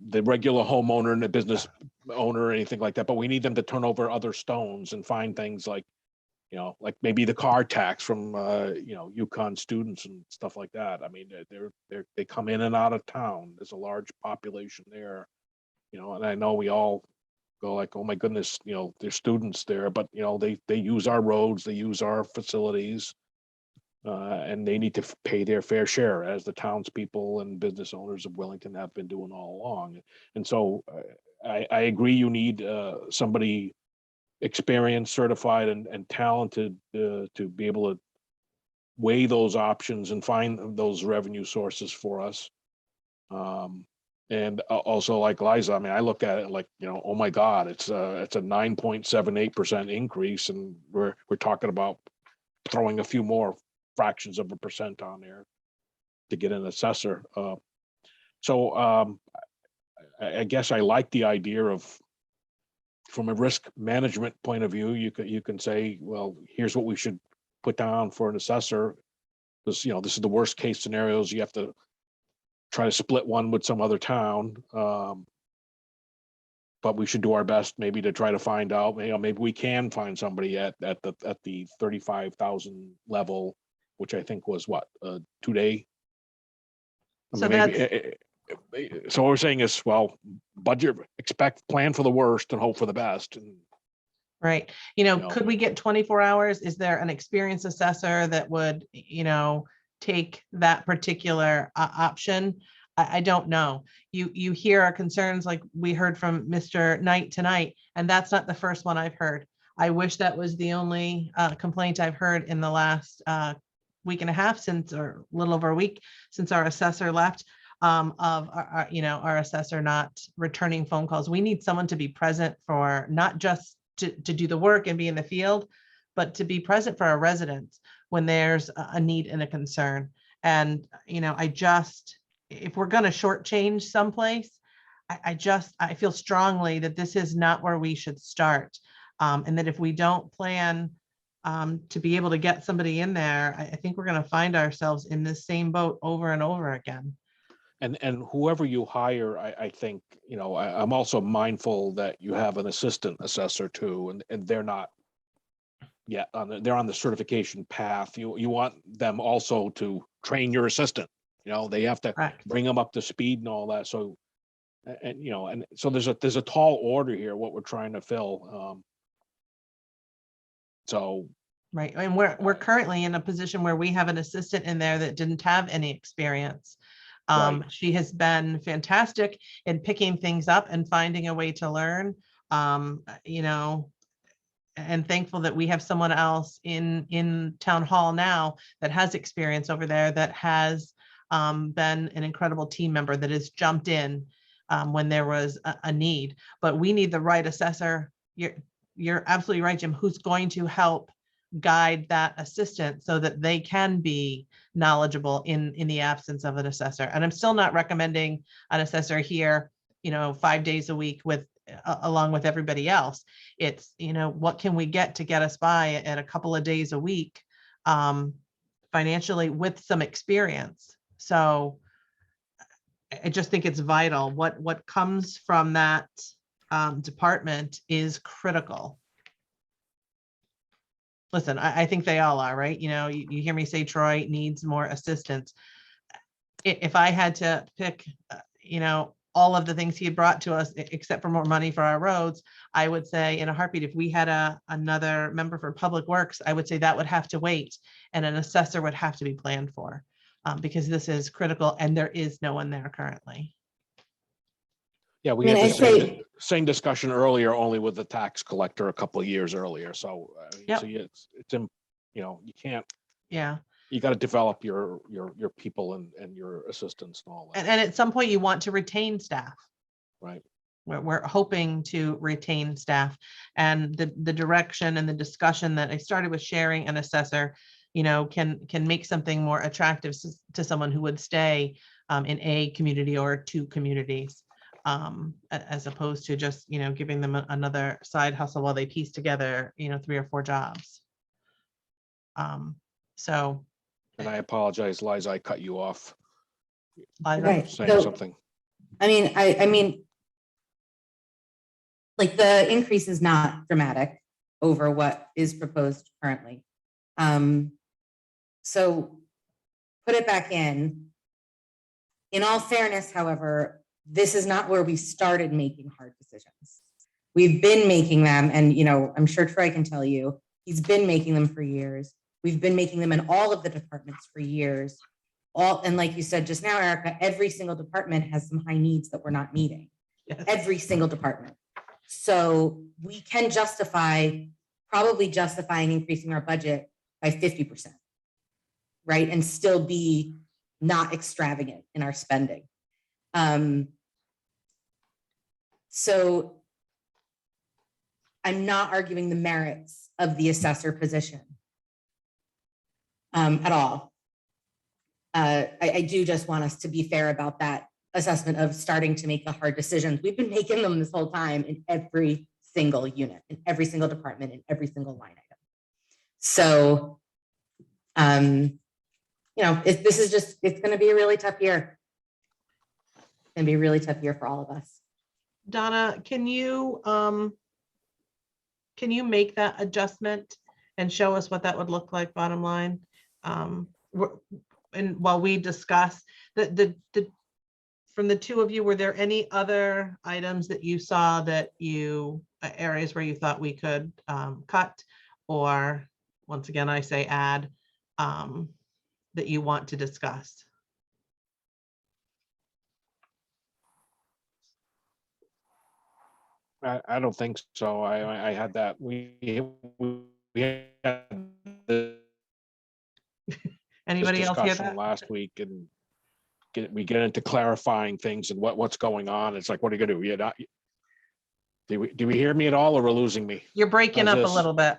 the regular homeowner and the business owner or anything like that, but we need them to turn over other stones and find things like maybe the car tax from UConn students and stuff like that. I mean, they come in and out of town. There's a large population there, and I know we all go like, oh my goodness, there's students there, but they use our roads, they use our facilities, and they need to pay their fair share, as the townspeople and business owners of Wellington have been doing all along. And so I agree, you need somebody experienced, certified, and talented to be able to weigh those options and find those revenue sources for us. And also, like Liza, I mean, I look at it like, oh my God, it's a 9.78% increase, and we're talking about throwing a few more fractions of a percent on there to get an assessor. So I guess I like the idea of, from a risk management point of view, you can say, well, here's what we should put down for an assessor, because this is the worst case scenarios. You have to try to split one with some other town, but we should do our best maybe to try to find out. Maybe we can find somebody at the 35,000 level, which I think was what, 2 day. So So what we're saying is, well, budget, plan for the worst and hope for the best. And right. Could we get 24 hours? Is there an experienced assessor that would, take that particular option? I don't know. You hear our concerns, like we heard from Mr. Knight tonight, and that's not the first one I've heard. I wish that was the only complaint I've heard in the last week and a half, or a little over a week since our assessor left, of our assessor not returning phone calls. We need someone to be present, for not just to do the work and be in the field, but to be present for our residents when there's a need and a concern. And, if we're going to shortchange someplace, I feel strongly that this is not where we should start. And that if we don't plan to be able to get somebody in there, I think we're going to find ourselves in the same boat over and over again. And whoever you hire, I think, I'm also mindful that you have an assistant assessor too, and they're not yet they're on the certification path. You want them also to train your assistant. They have to Correct. bring them up to speed and all that. So, and so there's a tall order here, what we're trying to fill. So Right, and we're currently in a position where we have an assistant in there that didn't have any experience. Right. She has been fantastic in picking things up and finding a way to learn. You know, and thankful that we have someone else in town hall now that has experience over there, that has been an incredible team member that has jumped in when there was a need. But we need the right assessor. You're absolutely right, Jim, who's going to help guide that assistant so that they can be knowledgeable in the absence of an assessor. And I'm still not recommending an assessor here, you know, 5 days a week with along with everybody else. It's, you know, what can we get to get us by at a couple of days a week financially with some experience. So I just think it's vital. What comes from that department is critical. Listen, I think they all are, right? You know, you hear me say Troy needs more assistance. If I had to pick, you know, all of the things he had brought to us, except for more money for our roads, I would say in a heartbeat, if we had another member for Public Works, I would say that would have to wait, and an assessor would have to be planned for, because this is critical and there is no one there currently. Yeah, we I mean, had I'd the say- same discussion earlier, only with the tax collector a couple of years earlier. So, Yep. so it's you know, you can't, Yeah. you got to develop your people and your assistants and all that. And at some point you want to retain staff. Right. We're hoping to retain staff, and the direction and the discussion that I started with sharing an assessor, you know, can make something more attractive to someone who would stay in a community or 2 communities, as opposed to just, you know, giving them another side hustle while they piece together, you know, 3 or 4 jobs. So. And I apologize, Liza, I cut you off. Right. Saying So, something. I mean, like, the increase is not dramatic over what is proposed currently. So put it back in. In all fairness, however, this is not where we started making hard decisions. We've been making them, and, you know, I'm sure Troy can tell you, he's been making them for years. We've been making them in all of the departments for years. And like you said just now, Erica, every single department has some high needs that we're not meeting. Yes. Every single department. So we can probably justify increasing our budget by 50%, right? And still be not extravagant in our spending. So I'm not arguing the merits of the assessor position at all. I do just want us to be fair about that assessment of starting to make the hard decisions. We've been making them this whole time in every single unit, in every single department, in every single line item. So, you know, it's going to be a really tough year. It's going to be a really tough year for all of us. Donna, can you make that adjustment and show us what that would look like, bottom line? And while we discuss from the 2 of you, were there any other items that you saw that areas where you thought we could cut, or, once again, I say add, that you want to discuss? I don't think so. I had that. We had this Anybody else hear discussion that? last week, and we get into clarifying things and what's going on. It's like, what are you gonna do? You're not, do we hear me at all, or we're losing me? You're breaking How's up this? a little bit.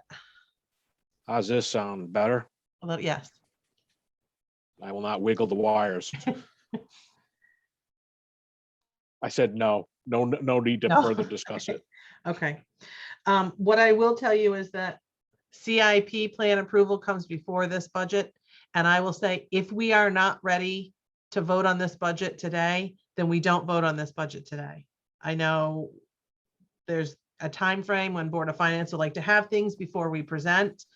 How's this sound better? A little, yes. I will not wiggle the wires. I said no need to No. further discuss it. Okay. What I will tell you is that CIP plan approval comes before this budget. And I will say, if we are not ready to vote on this budget today, then we don't vote on this budget today. I know there's a time frame when Board of Finance would like to have things before we present.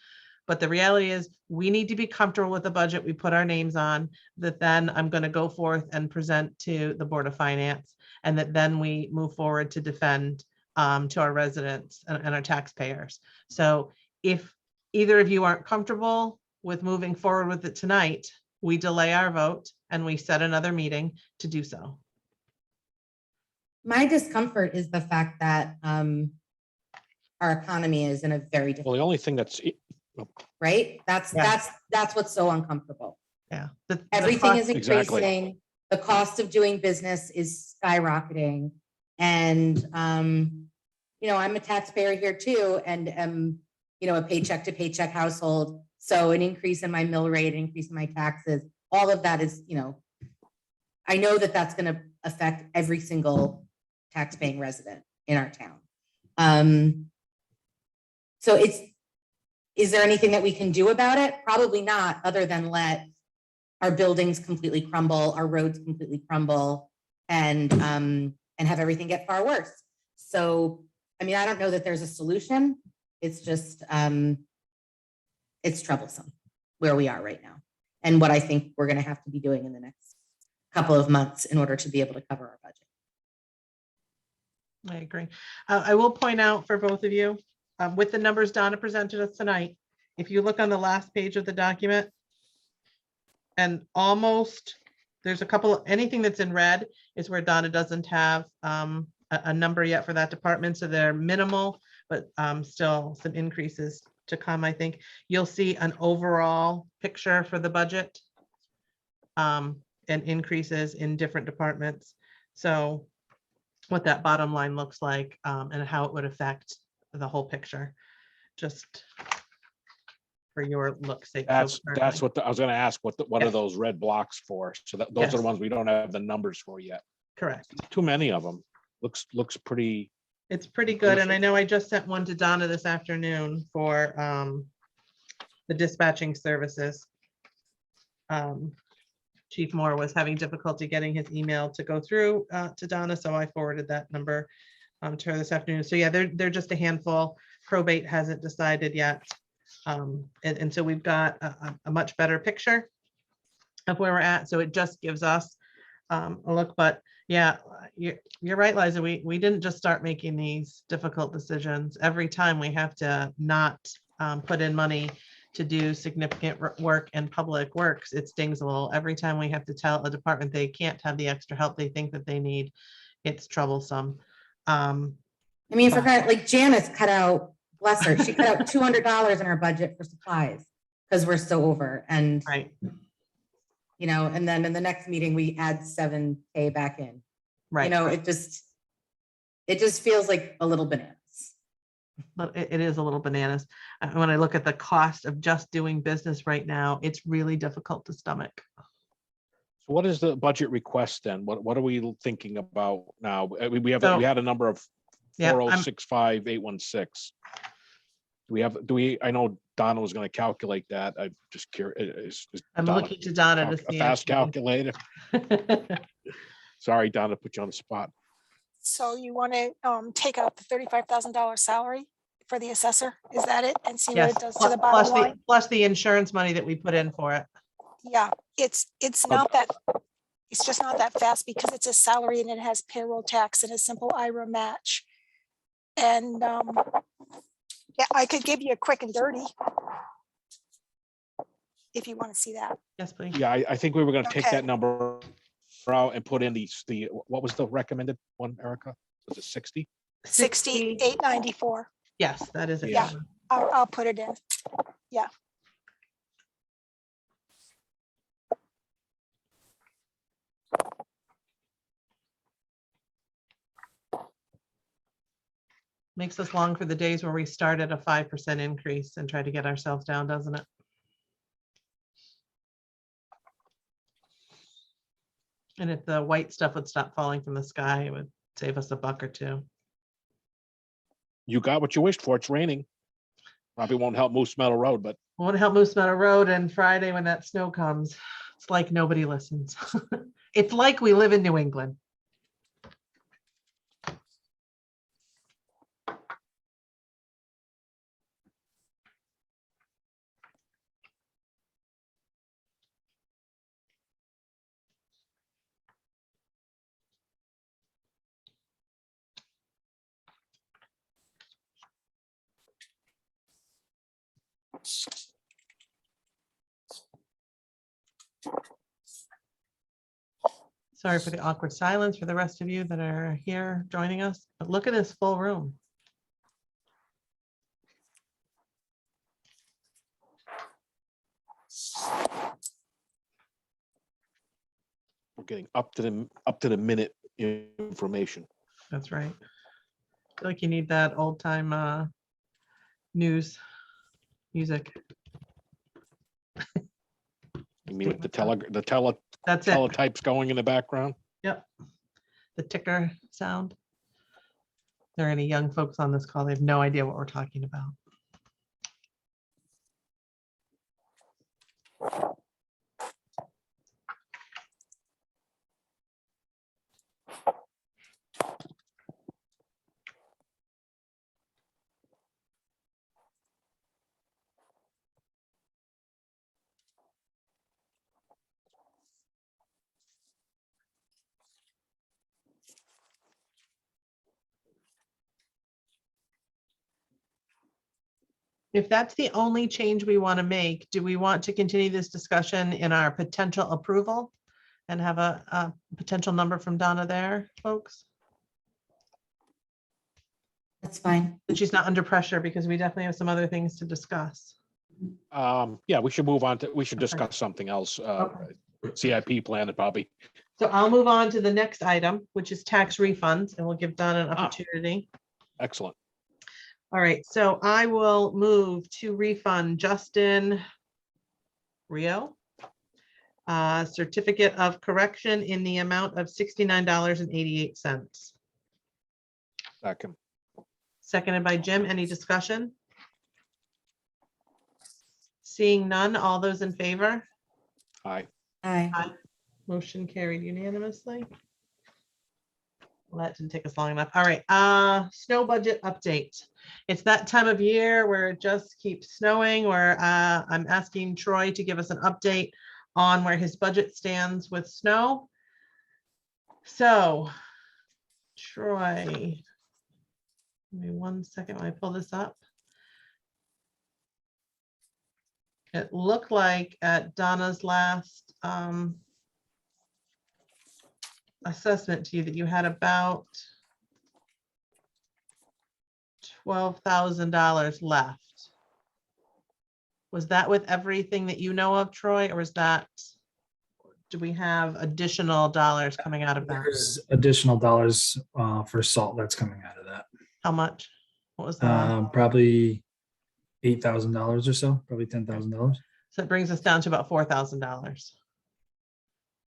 But the reality is, we need to be comfortable with the budget we put our names on, that then I'm going to go forth and present to the Board of Finance, and that then we move forward to defend to our residents and our taxpayers. So if either of you aren't comfortable with moving forward with it tonight, we delay our vote and we set another meeting to do so. My discomfort is the fact that our economy is in a very Well, difficult, the only thing that's, right? That's Yeah. what's so uncomfortable. Yeah. Everything is Exactly. increasing. The cost of doing business is skyrocketing. And, you know, I'm a taxpayer here too, and am, you know, a paycheck to paycheck household. So an increase in my mill rate, an increase in my taxes, all of that is, you know, I know that that's going to affect every single tax-paying resident in our town. So is there anything that we can do about it? Probably not, other than let our buildings completely crumble, our roads completely crumble, and have everything get far worse. So, I mean, I don't know that there's a solution. It's just, it's troublesome where we are right now, and what I think we're going to have to be doing in the next couple of months in order to be able to cover our budget. I agree. I will point out for both of you, with the numbers Donna presented us tonight, if you look on the last page of the document, and almost, there's a couple, anything that's in red is where Donna doesn't have a number yet for that department. So they're minimal, but still some increases to come, I think. You'll see an overall picture for the budget and increases in different departments. So what that bottom line looks like and how it would affect the whole picture, just for your look's sake. that's what I was gonna ask, what are Yes. those red blocks for? So that, those are Yes. the ones we don't have the numbers for yet. Correct. Too many of them. Looks pretty, It's pretty good. And I know I just sent one to Donna this afternoon for the dispatching services. Chief Moore was having difficulty getting his email to go through to Donna, so I forwarded that number to her this afternoon. So yeah, they're just a handful. Probate hasn't decided yet. And so we've got a much better picture of where we're at. So it just gives us a look. But yeah, you're right, Liza. We didn't just start making these difficult decisions. Every time we have to not put in money to do significant work in public works, it stings a little. Every time we have to tell a department they can't have the extra help they think that they need, it's troublesome. I mean, for God, like Janice cut out, bless her, she cut out $200 in her budget for supplies because we're so over. And, right, you know, and then in the next meeting, we add $7K back in. right. You know, it just feels like a little bananas. But it is a little bananas. When I look at the cost of just doing business right now, it's really difficult to stomach. so what is the budget request then? What are we thinking about now? We So- had a number of Yeah, 4065816. I know Donna was gonna calculate that. I'm just curious. I'm looking to Donna to A see. fast calculator. Sorry, Donna, put you on the spot. So you want to take out the $35,000 salary for the assessor? Is that it? And see what Yes, it does to the bottom line? plus the insurance money that we put in for it. Yeah, it's not that, it's just not that fast because it's a salary and it has payroll tax and a simple IRA match. And yeah, I could give you a quick and dirty if you want to see that. Yes, please. Yeah, I think we were gonna take Okay. that number out and put in what was the recommended one, Erica? Was it 60? 6894. Yes, that is it. Yeah. I'll put it in. Yeah. Makes us long for the days where we start at a 5% increase and try to get ourselves down, doesn't it? And if the white stuff would stop falling from the sky, it would save us $1 or $2. You got what you wished for. It's raining. Probably won't help Moose Meadow Road, but Won't help Moose Meadow Road, and Friday when that snow comes, it's like nobody listens. It's like we live in New England. Sorry for the awkward silence for the rest of you that are here joining us, but look at this full room. We're getting up to the minute information. That's right. I feel like you need that old time news music. You mean with the That's it. teletypes going in the background? Yep. The ticker sound. There are any young folks on this call, they have no idea what we're talking about. If that's the only change we want to make, do we want to continue this discussion in our potential approval and have a potential number from Donna there, folks? That's fine. And she's not under pressure because we definitely have some other things to discuss. Yeah, we should move on to, we should discuss something else. CIP plan probably. So I'll move on to the next item, which is tax refunds, and we'll give Donna an opportunity. Excellent. All right, so I will move to refund Justin Rio certificate of correction in the amount of $69.88. Second. Seconded by Jim. Any discussion? Seeing none, all those in favor? Aye. Aye. Motion carried unanimously. Well, that didn't take us long enough. All right, snow budget update. It's that time of year where it just keeps snowing, where I'm asking Troy to give us an update on where his budget stands with snow. So, Troy, give me 1 second when I pull this up. It looked like at Donna's last assessment to you that you had about $12,000 left. Was that with everything that you know of, Troy, or is that, do we have additional dollars coming out of that? There's additional dollars for salt that's coming out of that. How much? What was that? Probably $8,000 or so, probably $10,000. So it brings us down to about $4,000.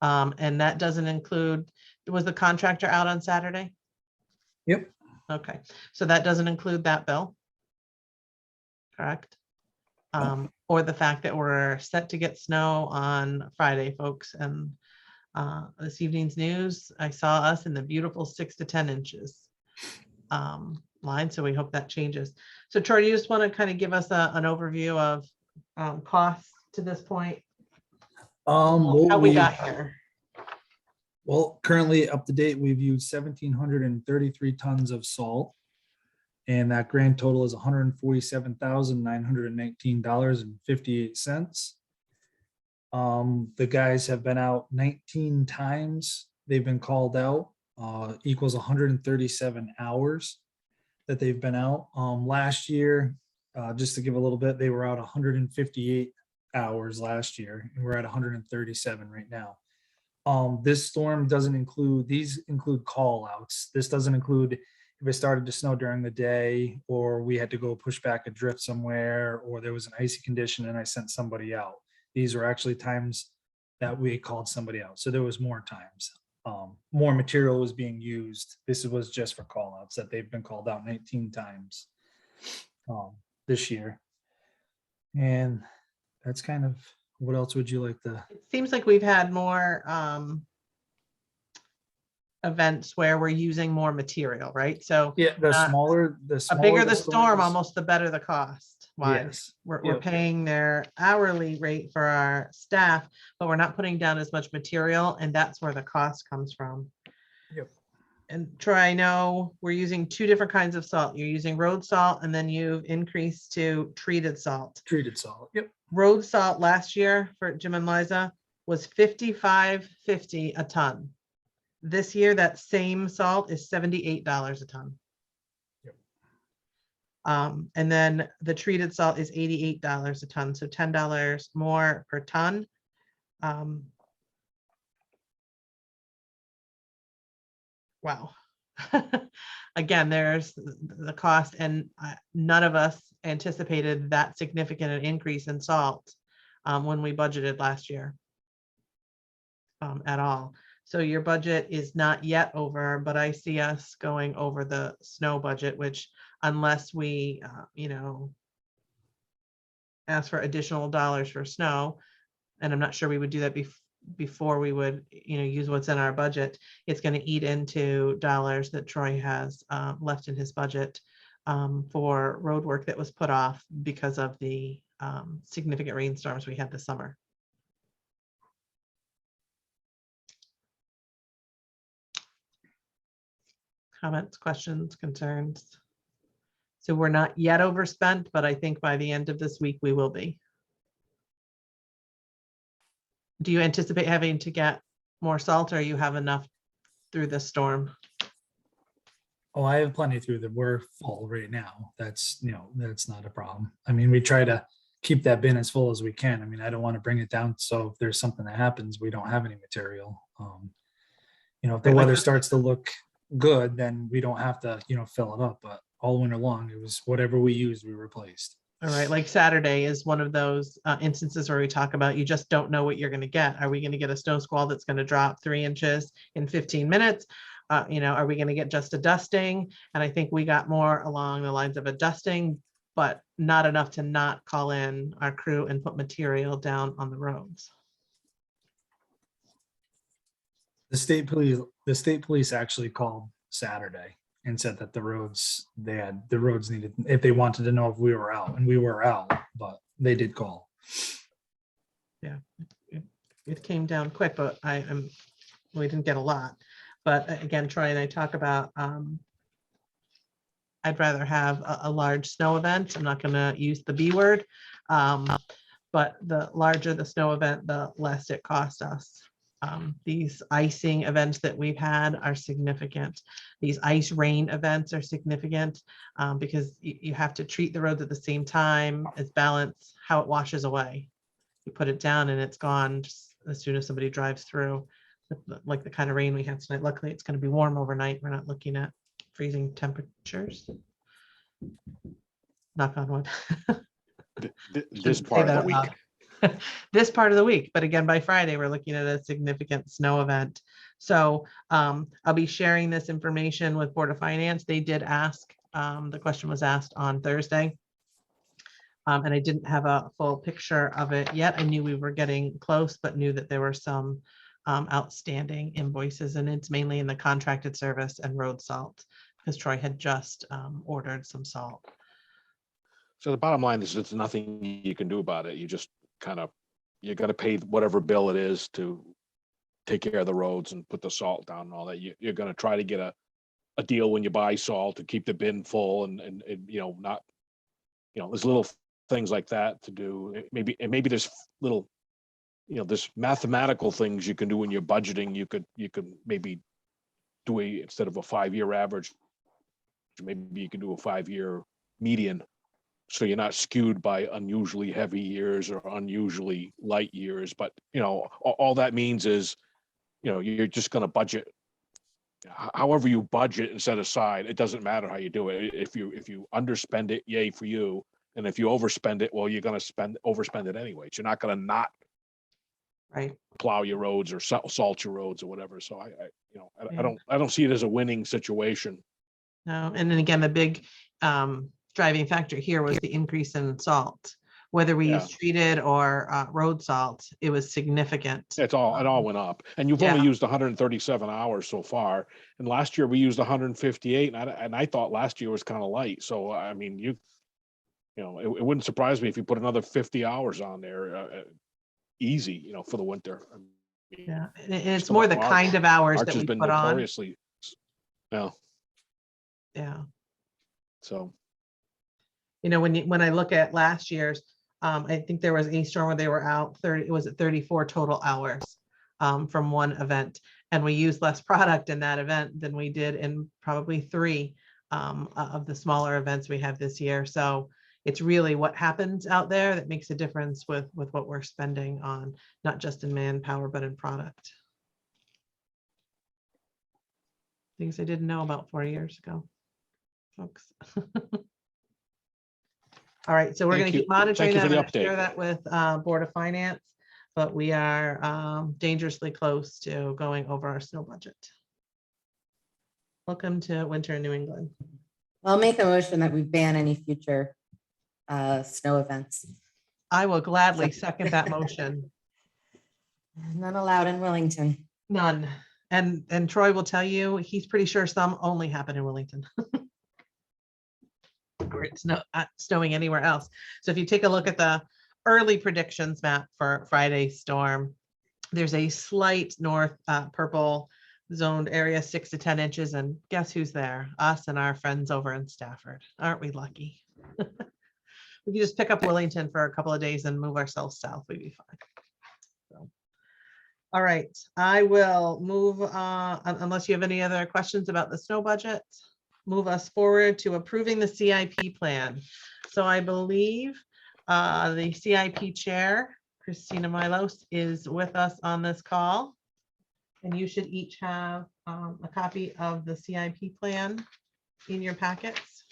And that doesn't include, was the contractor out on Saturday? Yep. Okay, so that doesn't include that bill? Correct? Or the fact that we're set to get snow on Friday, folks, and this evening's news, I saw us in the beautiful 6 to 10 inches line, so we hope that changes. So Troy, you just want to kind of give us an overview of costs to this point? How we got here? Well, currently up to date, we've used 1,733 tons of salt. And that grand total is $147,919.58. The guys have been out 19 times. They've been called out, equals 137 hours that they've been out. Last year, just to give a little bit, they were out 158 hours last year, and we're at 137 right now. This storm doesn't include, these include call outs. This doesn't include if it started to snow during the day, or we had to go push back a drift somewhere, or there was an icy condition and I sent somebody out. These are actually times that we called somebody out. So there was more times, more material was being used. This was just for call outs that they've been called out 19 times this year. And that's kind of, what else would you like to? It seems like we've had more events where we're using more material, right? So Yeah, the bigger the storm, almost the better the cost. Why? Yes. We're paying their hourly rate for our staff, but we're not putting down as much material, and that's where the cost comes from. Yep. And Troy, I know we're using two different kinds of salt. You're using road salt and then you've increased to treated salt. Treated salt. Yep. Road salt last year for Jim and Liza was $55.50 a ton. This year, that same salt is $78 a ton. Yep. And then the treated salt is $88 a ton, so $10 more per ton. Wow. Again, there's the cost, and none of us anticipated that significant an increase in salt when we budgeted last year at all. So your budget is not yet over, but I see us going over the snow budget, which unless we, ask for additional dollars for snow, and I'm not sure we would do that before we would, use what's in our budget, it's going to eat into dollars that Troy has left in his budget for road work that was put off because of the significant rainstorms we had this summer. Comments, questions, concerns? So we're not yet overspent, but I think by the end of this week, we will be. Do you anticipate having to get more salt, or you have enough through the storm? Oh, I have plenty through that. We're full right now. That's not a problem. I mean, we try to keep that bin as full as we can. I mean, I don't want to bring it down. So if there's something that happens, we don't have any material. If the weather starts to look good, then we don't have to, fill it up. But all winter long, it was whatever we used, we replaced. All right, like Saturday is one of those instances where we talk about you just don't know what you're going to get. Are we going to get a snow squall that's going to drop 3 inches in 15 minutes? Are we going to get just a dusting? And I think we got more along the lines of a dusting, but not enough to not call in our crew and put material down on the roads. The state police actually called Saturday and said that the roads needed, if they wanted to know if we were out, and we were out, but they did call. Yeah, it came down quick, but we didn't get a lot. But again, Troy and I talk about, I'd rather have a large snow event. I'm not going to use the B word, but the larger the snow event, the less it costs us. These icing events that we've had are significant. These ice rain events are significant because you have to treat the roads at the same time as balance how it washes away. You put it down and it's gone just as soon as somebody drives through. Like the kind of rain we had tonight. Luckily, it's going to be warm overnight. We're not looking at freezing temperatures. Knock on wood. This part of the week. This part of the week, but again, by Friday, we're looking at a significant snow event. So I'll be sharing this information with Board of Finance. They did ask, the question was asked on Thursday. And I didn't have a full picture of it yet. I knew we were getting close, but knew that there were some outstanding invoices, and it's mainly in the contracted service and road salt because Troy had just ordered some salt. So the bottom line is there's nothing you can do about it. You just you got to pay whatever bill it is to take care of the roads and put the salt down and all that. You're going to try to get a deal when you buy salt to keep the bin full and not, there's little things like that to do. Maybe there's little, there's mathematical things you can do when you're budgeting. You could maybe do instead of a 5-year average, maybe you can do a 5-year median. So you're not skewed by unusually heavy years or unusually light years. But, all that means is, you're just going to budget. However you budget and set aside, it doesn't matter how you do it. If you underspend it, yay for you. And if you overspend it, well, you're going to overspend it anyway. You're not going to not plow your roads or salt your roads or whatever. So I don't see it as a winning situation. No, and then again, the big driving factor here was the increase in salt, whether we use treated or road salt. It was significant. It all went up, and you've only used 137 hours so far. And last year we used 158, and I thought last year was kind of light. So I mean, it wouldn't surprise me if you put another 50 hours on there, easy, for the winter. And it's more the kind of hours that we put on. Yeah, Yeah. so, You know, when I look at last year's, I think there was a storm where they were out 30, it was at 34 total hours from one event. And we used less product in that event than we did in probably 3 of the smaller events we have this year. So it's really what happens out there that makes a difference with what we're spending on, not just in manpower, but in product. Things I didn't know about 4 years ago, folks. All right, so we're Thank going to you. keep monitoring Thank you that. for the I'm gonna share update. that with Board of Finance, but we are dangerously close to going over our snow budget. Welcome to winter in New England. I'll make a motion that we ban any future snow events. I will gladly second that motion. None allowed in Wellington. None. And Troy will tell you, he's pretty sure some only happen in Wellington. Or it's not snowing anywhere else. So if you take a look at the early predictions map for Friday's storm, there's a slight north purple zoned area, 6 to 10 inches. And guess who's there? Us and our friends over in Stafford. Aren't we lucky? We can just pick up Wellington for a couple of days and move ourselves south. We'd be fine. So, all right, I will move unless you have any other questions about the snow budget, move us forward to approving the CIP plan. So I believe the CIP chair, Christina Milos, is with us on this call. And you should each have a copy of the CIP plan in your packets.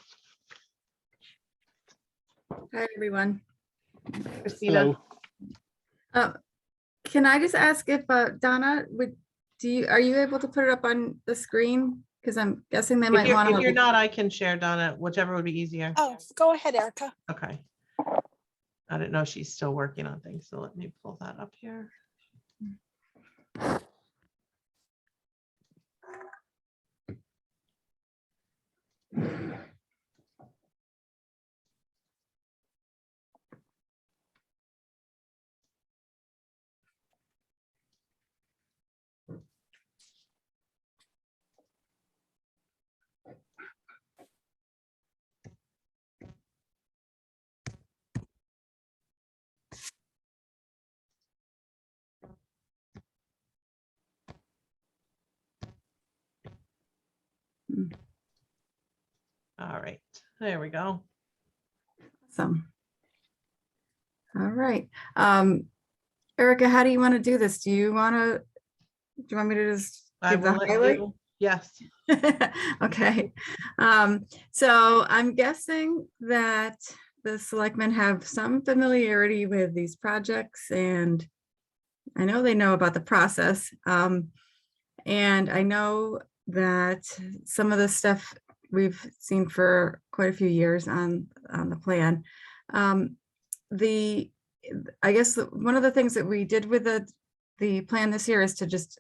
Hi, everyone. Christina. Hello. Can I just ask if Donna, are you able to put it up on the screen? Because I'm guessing they might want If you're to. not, I can share, Donna, whichever would be easier. Oh, go ahead, Erica. Okay. I didn't know she's still working on things, so let me pull that up here. All right, there we go. Awesome. All right. Erica, how do you want to do this? Do you want me to just I give the will let highlight? you, yes. Okay. So I'm guessing that the selectmen have some familiarity with these projects, and I know they know about the process. And I know that some of the stuff we've seen for quite a few years on the plan. I guess one of the things that we did with the plan this year is to just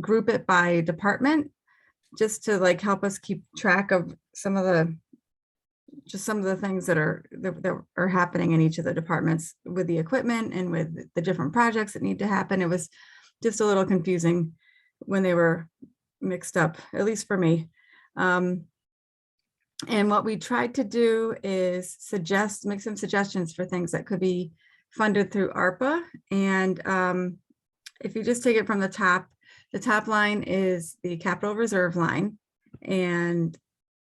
group it by department, just to like help us keep track of some of the things that are happening in each of the departments with the equipment and with the different projects that need to happen. It was just a little confusing when they were mixed up, at least for me. And what we tried to do is make some suggestions for things that could be funded through ARPA. And if you just take it from the top line is the capital reserve line. And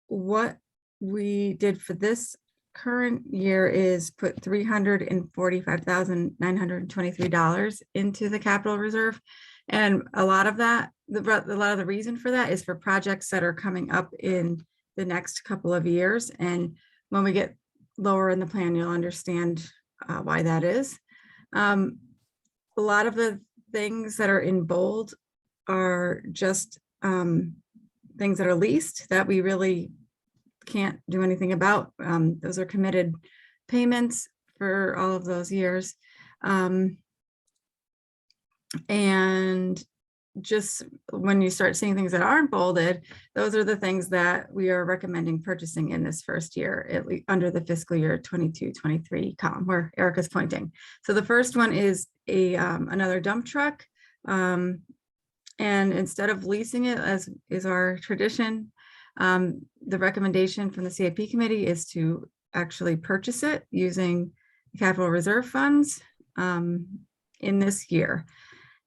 what we did for this current year is put $345,923 into the capital reserve. And a lot of the reason for that is for projects that are coming up in the next couple of years. And when we get lower in the plan, you'll understand why that is. A lot of the things that are in bold are just things that are leased that we really can't do anything about. Those are committed payments for all of those years. And just when you start seeing things that aren't bolded, those are the things that we are recommending purchasing in this first year, at least under the fiscal year 22-23 column where Erica's pointing. So the first one is another dump truck. And instead of leasing it, as is our tradition, The recommendation from the CIP committee is to actually purchase it using capital reserve funds in this year.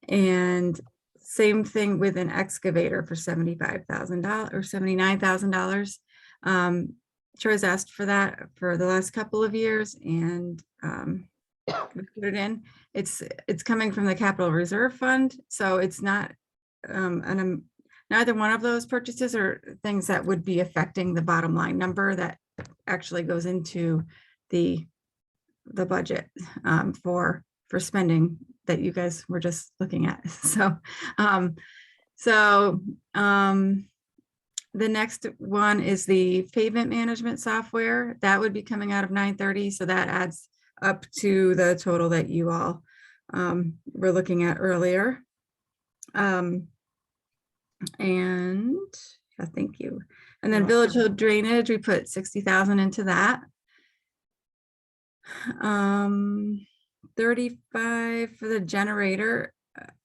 And same thing with an excavator for $75,000 or $79,000. Troy's asked for that for the last couple of years, and we put it in. It's coming from the capital reserve fund, so it's not neither one of those purchases are things that would be affecting the bottom line number that actually goes into the budget for spending that you guys were just looking at. So the next one is the pavement management software that would be coming out of 930. So that adds up to the total that you all were looking at earlier. And thank you. And then Village Hill drainage, we put 60,000 into that. 35 for the generator.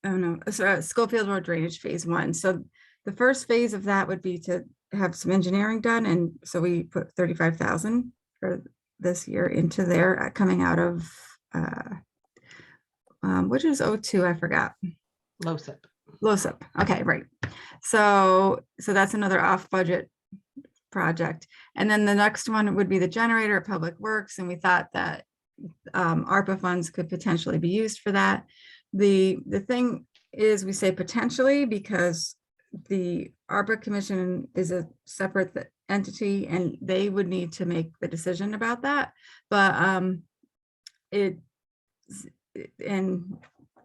Oh no, sorry, Schofield Road drainage phase 1. So the first phase of that would be to have some engineering done, and so we put 35,000 for this year into there, coming out of which is 02, I forgot. LoCip. Okay, right. So that's another off budget project. And then the next one would be the generator at Public Works, and we thought that ARPA funds could potentially be used for that. The thing is, we say potentially because the ARPA Commission is a separate entity and they would need to make the decision about that. But and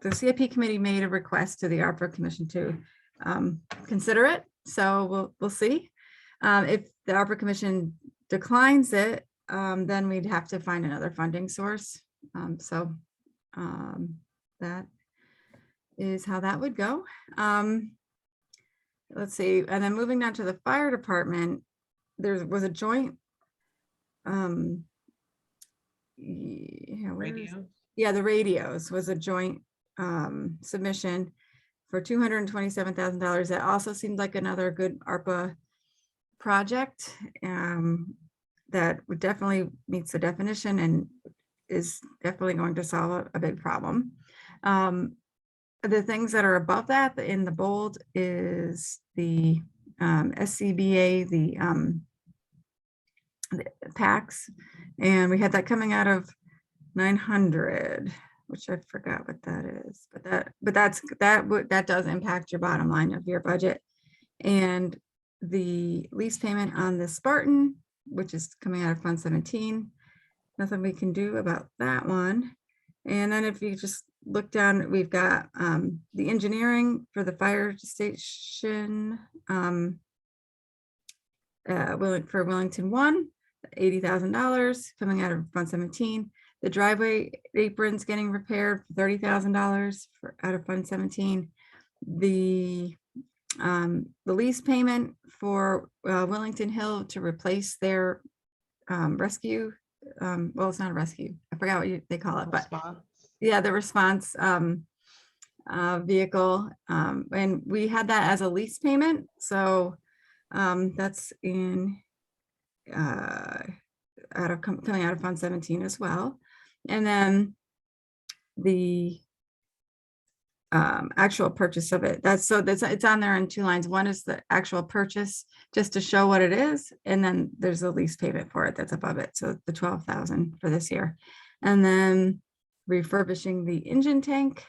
the CIP committee made a request to the ARPA Commission to consider it. So we'll see. If the ARPA Commission declines it, then we'd have to find another funding source. That is how that would go. Let's see, and then moving down to the fire department, there was a joint the radios was a joint submission for $227,000. That also seemed like another good ARPA project that would definitely meets the definition and is definitely going to solve a big problem. The things that are above that in the bold is the SCBA, the PACs, and we had that coming out of 900, which I forgot what that is, but that does impact your bottom line of your budget. And the lease payment on the Spartan, which is coming out of Fund 17, nothing we can do about that one. And then if you just look down, we've got the engineering for the fire station for Wellington 1, $80,000 coming out of Fund 17. The driveway aprons getting repaired for $30,000 out of Fund 17. The lease payment for Wellington Hill to replace their rescue. Well, it's not a rescue. I forgot what they call it, but yeah, the response vehicle. And we had that as a lease payment. So that's in coming out of Fund 17 as well. And then the actual purchase of it. It's on there in two lines. One is the actual purchase just to show what it is. And then there's a lease payment for it that's above it. So the 12,000 for this year. And then refurbishing the engine tank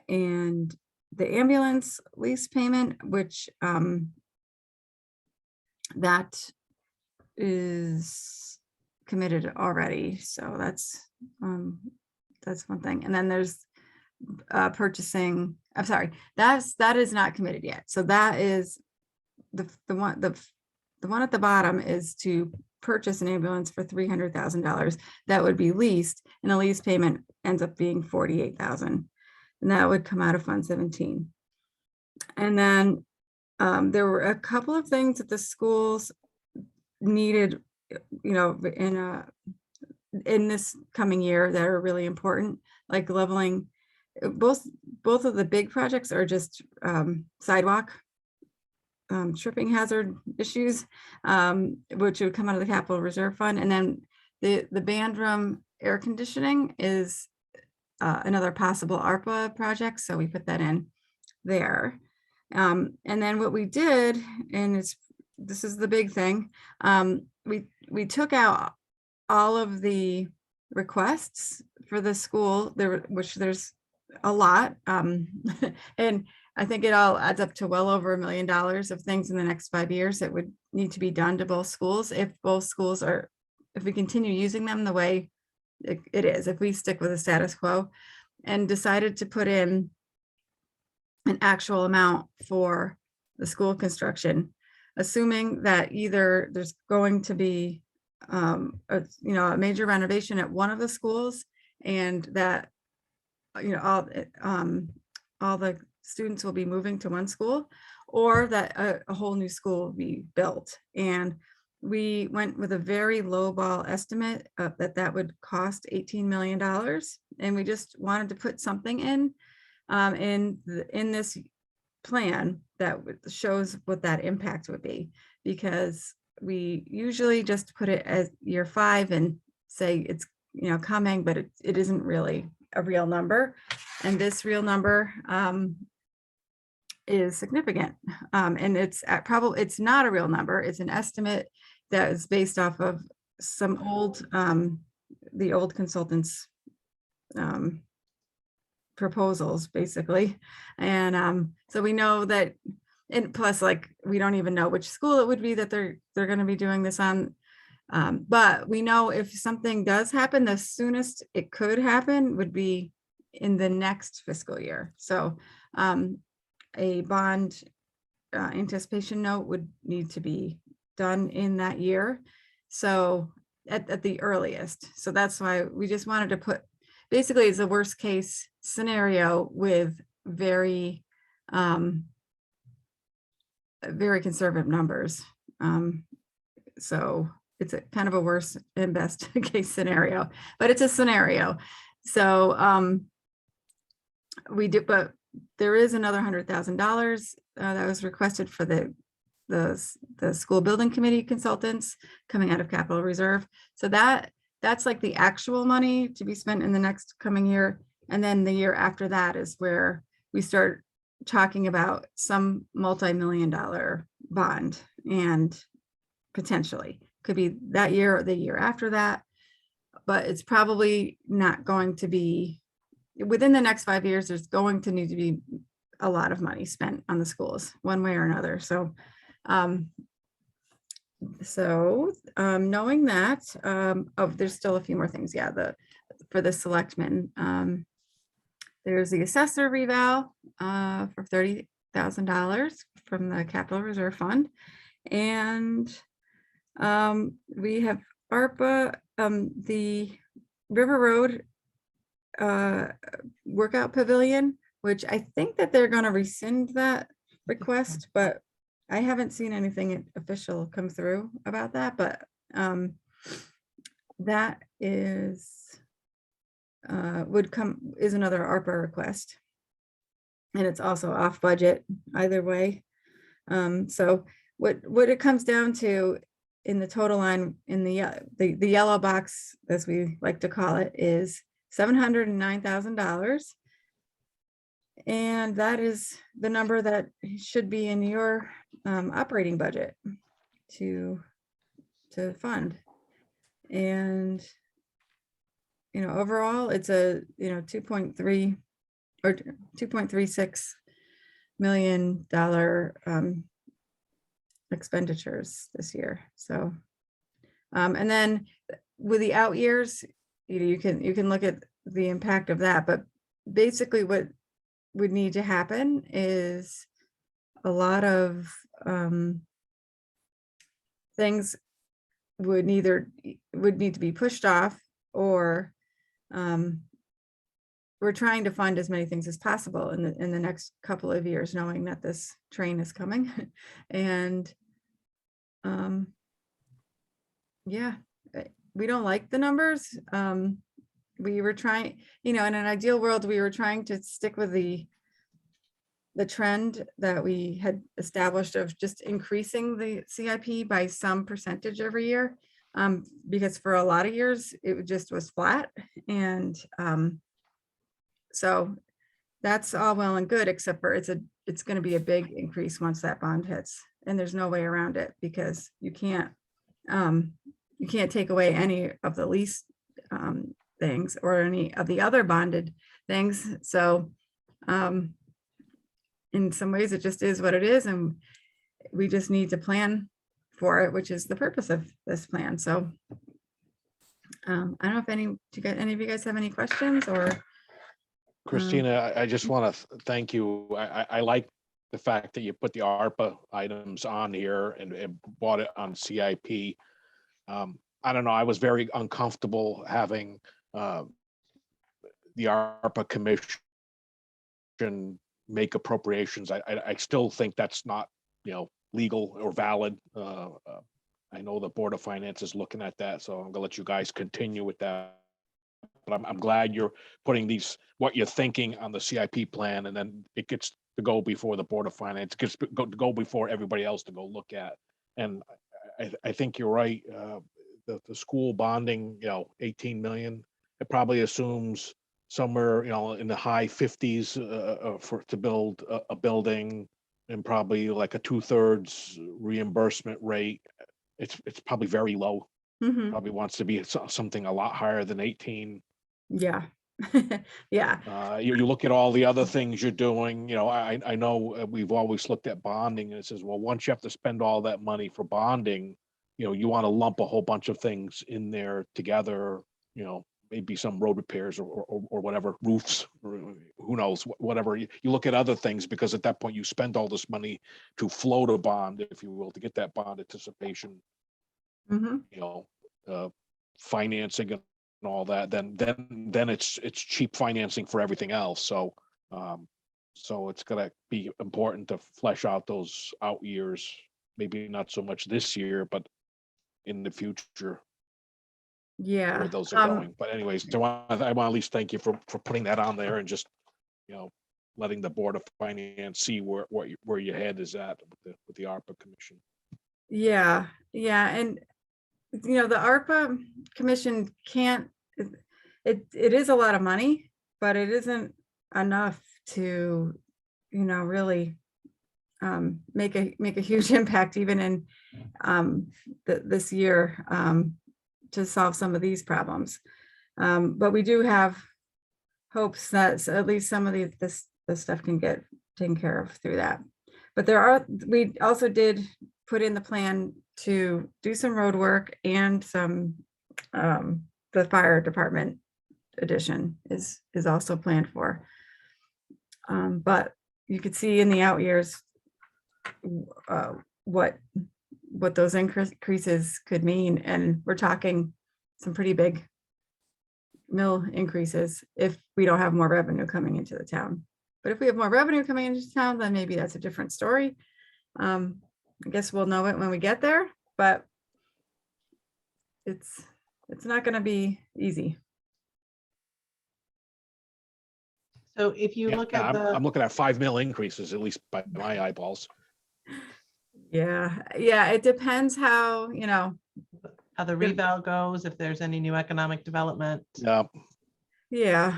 and the ambulance lease payment, which that is committed already. So that's one thing. And then there's purchasing, I'm sorry, that is not committed yet. So that is the one at the bottom is to purchase an ambulance for $300,000 that would be leased, and a lease payment ends up being $48,000, and that would come out of Fund 17. And then there were a couple of things that the schools needed, in this coming year that are really important, like leveling. Both of the big projects are just sidewalk tripping hazard issues, which would come out of the capital reserve fund. And then the band room air conditioning is another possible ARPA project. So we put that in there. And then what we did, and this is the big thing, we took out all of the requests for the school, which there's a lot. And I think it all adds up to well over $1 million of things in the next 5 years that would need to be done to both schools. If we continue using them the way it is, if we stick with the status quo, and decided to put in an actual amount for the school construction, assuming that either there's going to be a major renovation at one of the schools, and that all the students will be moving to one school, or that a whole new school will be built. And we went with a very low ball estimate of that would cost $18 million. And we just wanted to put something in this plan that shows what that impact would be, because we usually just put it as year 5 and say it's coming, but it isn't really a real number. And this real number is significant. And it's not a real number. It's an estimate that is based off of some the old consultants proposals, basically. And so we know that, and plus, like, we don't even know which school it would be that they're going to be doing this on. But we know if something does happen, the soonest it could happen would be in the next fiscal year. So a bond anticipation note would need to be done in that year. So at the earliest. So that's why we just wanted to put, basically it's a worst case scenario with very conservative numbers. So it's a kind of a worst and best case scenario, but it's a scenario. So we do, but there is another $100,000 that was requested for the school building committee consultants coming out of capital reserve. So that's like the actual money to be spent in the next coming year. And then the year after that is where we start talking about some multi-million-dollar bond, and potentially could be that year or the year after that, but it's probably not going to be within the next 5 years. There's going to need to be a lot of money spent on the schools one way or another. So knowing that, there's still a few more things. Yeah, for the selectmen, there's the assessor reval for $30,000 from the capital reserve fund, and we have ARPA, the River Road workout pavilion, which I think that they're going to rescind that request, but I haven't seen anything official come through about that. But that is is another ARPA request, and it's also off budget either way. So what it comes down to in the total line in the yellow box, as we like to call it, is $709,000. And that is the number that should be in your operating budget to fund. And overall it's a 2.3 or $2.36 million expenditures this year. So and then with the out years, you can look at the impact of that, but basically what would need to happen is a lot of things would need to be pushed off, or we're trying to fund as many things as possible in the next couple of years, knowing that this train is coming. And yeah, we don't like the numbers. We were trying, in an ideal world, we were trying to stick with the the trend that we had established of just increasing the CIP by some percentage every year. Because for a lot of years, it just was flat. And so that's all well and good, except for it's going to be a big increase once that bond hits. And there's no way around it because you can't take away any of the lease things or any of the other bonded things. So in some ways, it just is what it is. And we just need to plan for it, which is the purpose of this plan. So I don't know if any of you guys have any questions or. Christina, I just want to thank you. I like the fact that you put the ARPA items on here and bought it on CIP. I don't know, I was very uncomfortable having the ARPA commission make appropriations. I still think that's not, legal or valid. I know the Board of Finance is looking at that, so I'm gonna let you guys continue with that. But I'm glad you're putting what you're thinking on the CIP plan, and then it gets to go before the Board of Finance, gets to go before everybody else to go look at. And I think you're right. The school bonding, 18 million, it probably assumes somewhere, in the high 50s to build a building, and probably like a 2/3 reimbursement rate. It's probably very low. Mhm. Probably wants to be something a lot higher than 18. Yeah. Yeah. You look at all the other things you're doing, I know we've always looked at bonding, and it says, well, once you have to spend all that money for bonding, you want to lump a whole bunch of things in there together, maybe some road repairs or whatever, roofs, or who knows, whatever. You look at other things, because at that point you spend all this money to float a bond, if you will, to get that bond anticipation, Mhm. financing and all that, then it's cheap financing for everything else. So it's gonna be important to flesh out those out years, maybe not so much this year, but in the future, Yeah. where those are going. But anyways, I want to at least thank you for putting that on there, and just letting the Board of Finance see where your head is at with the ARPA commission. Yeah. Yeah. And the ARPA commission can't, it is a lot of money, but it isn't enough to, really make a huge impact even in this year to solve some of these problems. But we do have hopes that at least some of this stuff can get taken care of through that. But we also did put in the plan to do some road work, and some the fire department addition is also planned for. But you could see in the out years what those increases could mean, and we're talking some pretty big mill increases if we don't have more revenue coming into the town. But if we have more revenue coming into town, then maybe that's a different story. I guess we'll know it when we get there, but it's not going to be easy. So if you look at I'm looking at 5 mil increases, at least by my eyeballs. Yeah, it depends how the reval goes, if there's any new economic development. Yeah. So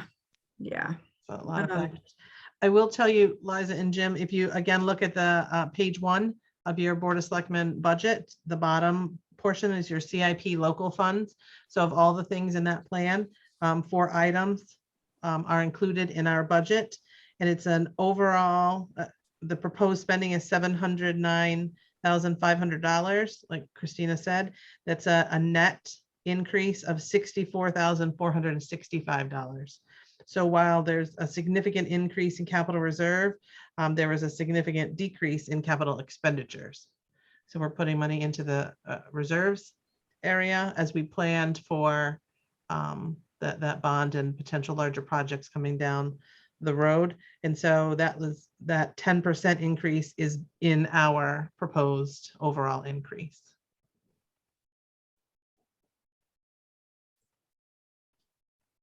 a lot of factors. I will tell you, Liza and Jim, if you again look at the page 1 of your Board of Selectmen budget, the bottom portion is your CIP local funds. So of all the things in that plan, 4 items are included in our budget, and it's an overall, the proposed spending is $709,500. Like Christina said, that's a net increase of $64,465. So while there's a significant increase in capital reserve, there was a significant decrease in capital expenditures. So we're putting money into the reserves area as we planned for that bond and potential larger projects coming down the road. And so that 10% increase is in our proposed overall increase.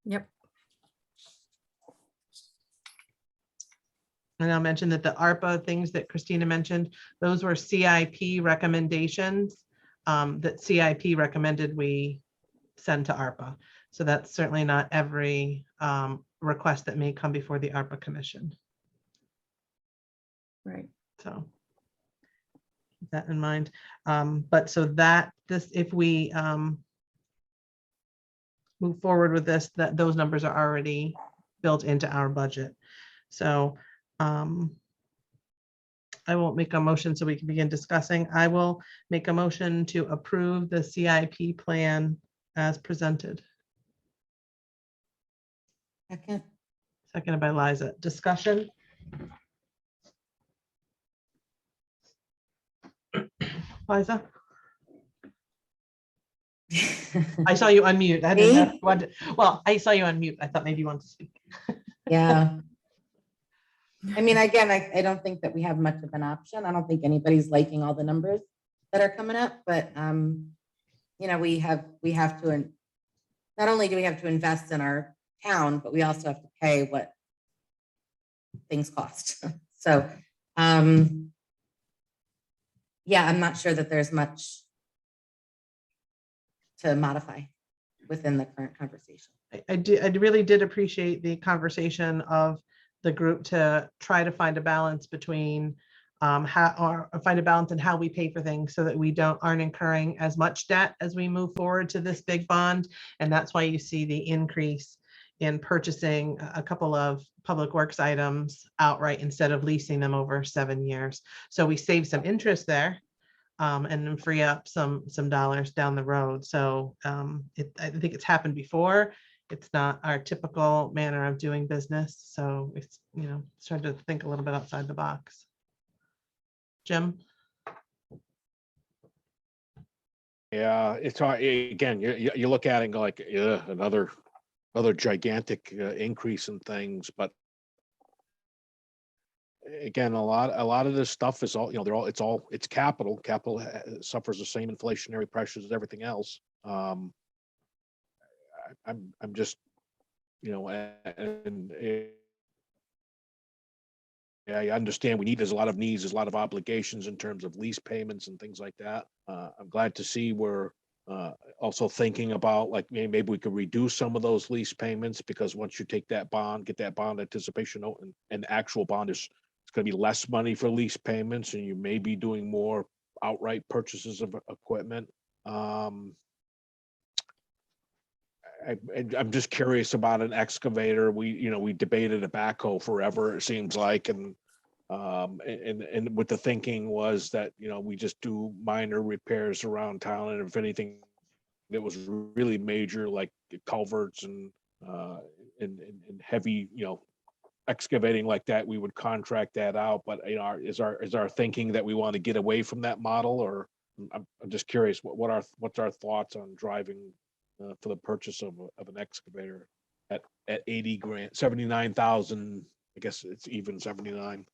Yep. And I'll mention that the ARPA things that Christina mentioned, those were CIP recommendations that CIP recommended we send to ARPA. So that's certainly not every request that may come before the ARPA Commission. Right. So keep that in mind. But so that this, if we move forward with this, that those numbers are already built into our budget. So I won't make a motion so we can begin discussing. I will make a motion to approve the CIP plan as presented. Second. Seconded by Liza. Discussion? Liza? I saw you unmute. I didn't know if you wanted to- well, I saw you unmute. I thought maybe you wanted to speak. Yeah. I mean, again, I don't think that we have much of an option. I don't think anybody's liking all the numbers that are coming up, but you know, we have to, not only do we have to invest in our town, but we also have to pay what things cost. So yeah, I'm not sure that there's much to modify within the current conversation. I really did appreciate the conversation of the group to try to find a balance between find a balance in how we pay for things so that we aren't incurring as much debt as we move forward to this big bond. And that's why you see the increase in purchasing a couple of public works items outright instead of leasing them over 7 years. So we save some interest there and then free up some dollars down the road. So I think it's happened before. It's not our typical manner of doing business. So it's, you know, starting to think a little bit outside the box. Jim? Yeah, it's hard. Again, you look at it and go like, yeah, another gigantic increase in things. But again, a lot of this stuff is all, you know, it's capital. Capital suffers the same inflationary pressures as everything else. I'm just, you know, and yeah, I understand there's a lot of needs, there's a lot of obligations in terms of lease payments and things like that. I'm glad to see we're also thinking about like maybe we could reduce some of those lease payments, because once you take that bond, get that bond anticipation note and actual bond it's going to be less money for lease payments, and you may be doing more outright purchases of equipment. I'm just curious about an excavator. We debated a backhoe forever, it seems like, and what the thinking was that, you know, we just do minor repairs around town, and if anything that was really major, like culverts and heavy, you know, excavating like that, we would contract that out. But you know, is our thinking that we want to get away from that model, or I'm just curious what's our thoughts on driving for the purchase of an excavator at 80 grand, 79,000. I guess it's even 79.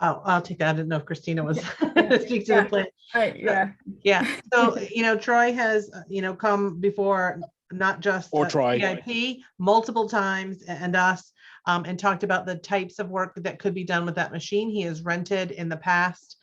Oh, I'll take that. I didn't know if Christina was speak to the plan. Right, yeah. Yeah. So, you know, Troy has, you know, come before not just Troy. CIP multiple times and us and talked about the types of work that could be done with that machine. He has rented in the past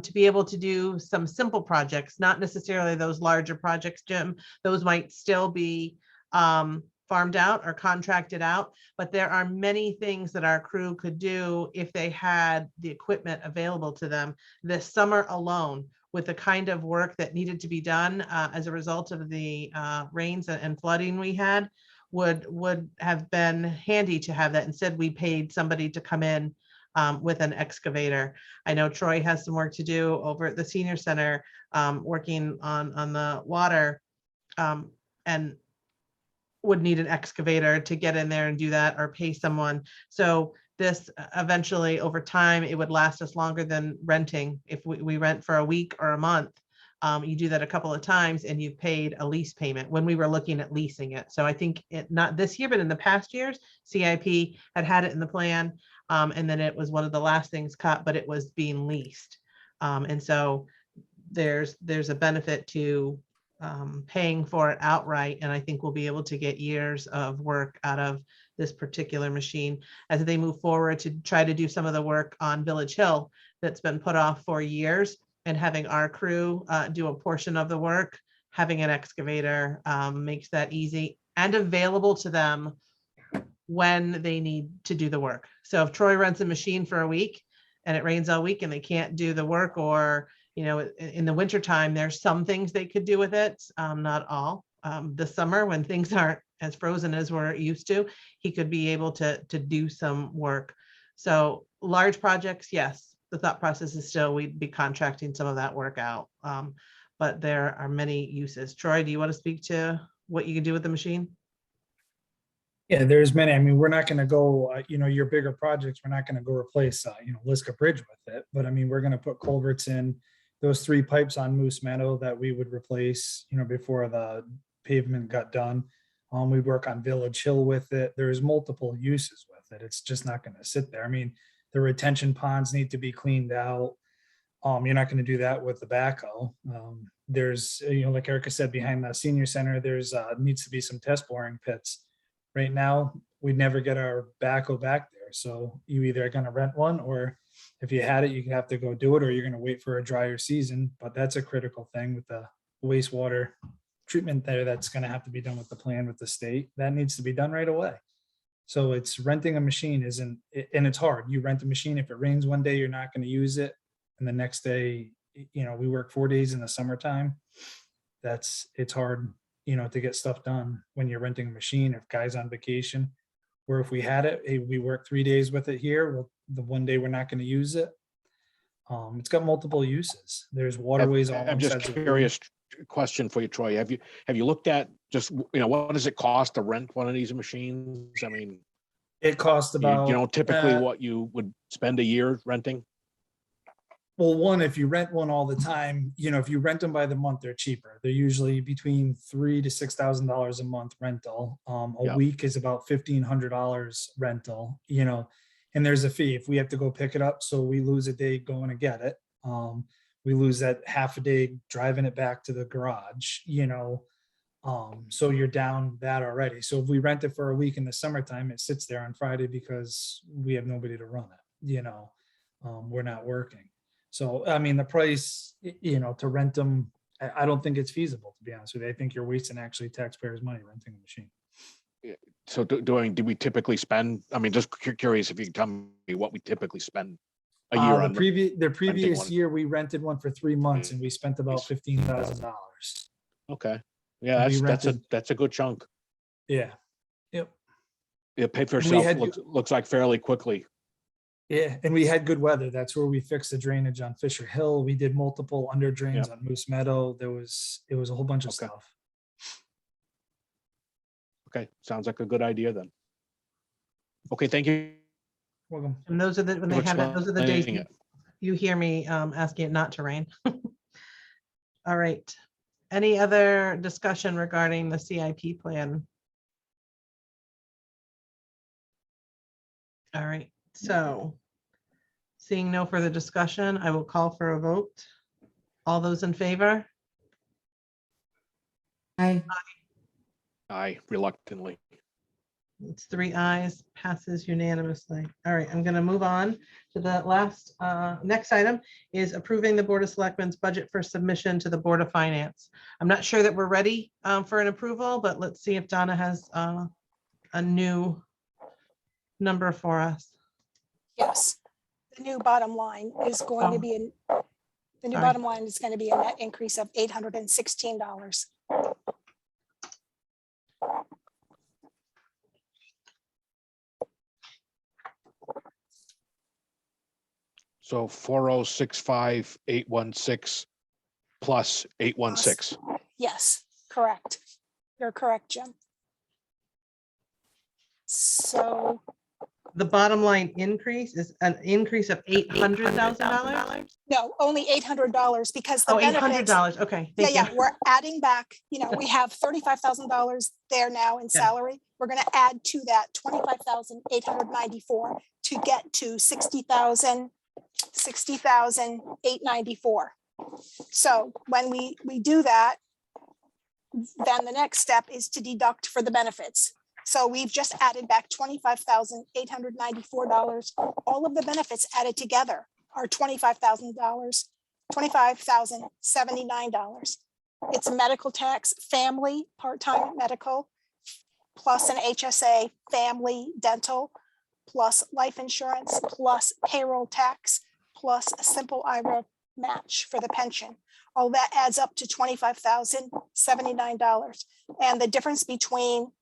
to be able to do some simple projects, not necessarily those larger projects, Jim. Those might still be farmed out or contracted out, but there are many things that our crew could do if they had the equipment available to them this summer alone, with the kind of work that needed to be done as a result of the rains and flooding we had, would have been handy to have that. Instead, we paid somebody to come in with an excavator. I know Troy has some work to do over at the senior center, working on the water, and would need an excavator to get in there and do that, or pay someone. So this eventually over time, it would last us longer than renting. If we rent for a week or a month, you do that a couple of times and you've paid a lease payment when we were looking at leasing it. So I think not this year, but in the past years, CIP had it in the plan. And then it was one of the last things cut, but it was being leased. And so there's a benefit to paying for it outright. And I think we'll be able to get years of work out of this particular machine as they move forward to try to do some of the work on Village Hill that's been put off for years, and having our crew do a portion of the work. Having an excavator makes that easy and available to them when they need to do the work. So if Troy rents a machine for a week and it rains all week and they can't do the work, or, you know, in the wintertime, there's some things they could do with it, not all. This summer, when things aren't as frozen as we're used to, he could be able to do some work. So large projects, yes, the thought process is still we'd be contracting some of that work out. But there are many uses. Troy, do you want to speak to what you can do with the machine? Yeah, there's many. I mean, we're not going to go, your bigger projects, we're not going to go replace, Liska Bridge with it. But I mean, we're going to put culverts in, those 3 pipes on Moose Meadow that we would replace, before the pavement got done. We work on Village Hill with it. There's multiple uses with it. It's just not going to sit there. I mean, the retention ponds need to be cleaned out. You're not going to do that with the backhoe. There's, like Erica said, behind the senior center, there's needs to be some test boring pits. Right now, we'd never get our backhoe back there. So you either are going to rent one, or if you had it, you have to go do it, or you're going to wait for a drier season. But that's a critical thing with the wastewater treatment there. That's going to have to be done with the plan with the state. That needs to be done right away. So it's renting a machine isn't, and it's hard. You rent a machine. If it rains one day, you're not going to use it. And the next day, we work 4 days in the summertime. It's hard, to get stuff done when you're renting a machine, if guys on vacation, or if we had it, hey, we work 3 days with it here. Well, the one day we're not going to use it. It's got multiple uses. There's waterways. I'm just curious, question for you, Troy. Have you looked at just, what does it cost to rent one of these machines? I mean, it costs about, typically what you would spend a year renting? Well, one, if you rent one all the time, if you rent them by the month, they're cheaper. They're usually between $3,000 to $6,000 a month rental. A week is about $1,500 rental, and there's a fee if we have to go pick it up. So we lose a day going to get it. We lose that half a day driving it back to the garage, so you're down that already. So if we rent it for a week in the summertime, it sits there on Friday because we have nobody to run it, we're not working. So, I mean, the price, to rent them, I don't think it's feasible, to be honest with you. I think you're wasting actually taxpayers' money renting a machine. So do we typically spend, I mean, just curious if you can tell me what we typically spend a year on. The previous year, we rented one for 3 months and we spent about $15,000. Okay. Yeah, that's a good chunk. Yeah. Yep. It paid for itself, looks like fairly quickly. Yeah, and we had good weather. That's where we fixed the drainage on Fisher Hill. We did multiple under drains on Moose Meadow. It was a whole bunch of stuff. Okay, sounds like a good idea then. Okay, thank you. Welcome. And those are the, when they have it, those are the days you hear me asking it not to rain. All right. Any other discussion regarding the CIP plan? All right. So, seeing no further discussion, I will call for a vote. All those in favor? Aye. Aye, reluctantly. It's 3 ayes, passes unanimously. All right, I'm going to move on to the last, next item is approving the Board of Selectmen's budget for submission to the Board of Finance. I'm not sure that we're ready for an approval, but let's see if Donna has a new number for us. Yes, the new bottom line is going to be, the new bottom line is going to be a net increase of $816. So 4065816 plus 816. Yes, correct. You're correct, Jim. So The bottom line increase is an increase of $800,000? no, only $800 because the Oh, benefits. $800, okay. Yeah, thank yeah, you. we're adding back, we have $35,000 there now in salary. We're gonna add to that 25,894 to get to 60,894. So when we do that, then the next step is to deduct for the benefits. So we've just added back $25,894. All of the benefits added together are $25,000, $25,079. It's medical tax, family, part-time medical, plus an HSA, family, dental, plus life insurance, plus payroll tax, plus a simple IRA match for the pension. All that adds up to $25,079. And the difference between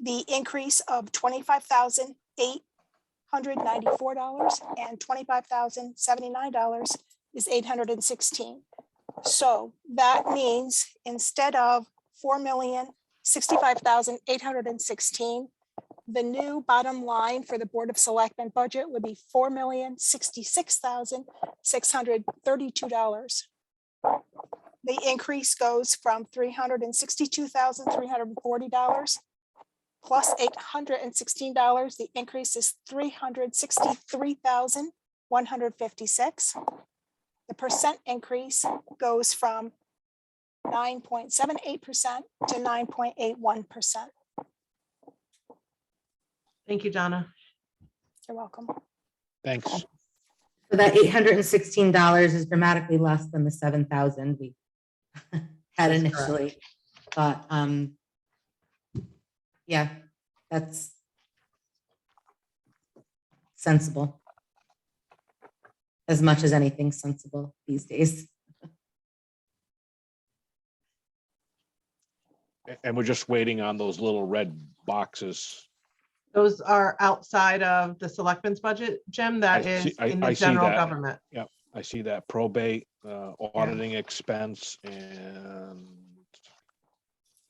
the increase of $25,894 and $25,079 is $816. So that means instead of $4,065,816, the new bottom line for the Board of Selectmen budget would be $4,066,632. The increase goes from $362,340 plus $816. The increase is $363,156. The percent increase goes from 9.78% to 9.81%. Thank you, Donna. You're welcome. Thanks. So that $816 is dramatically less than the 7,000 we had That's initially thought. Yeah, that's sensible. As much as anything sensible these days. And we're just waiting on those little red boxes. Those are outside of the selectmen's budget, Jim. That I see- is in I the see general that. government. I see that probate, auditing expense, and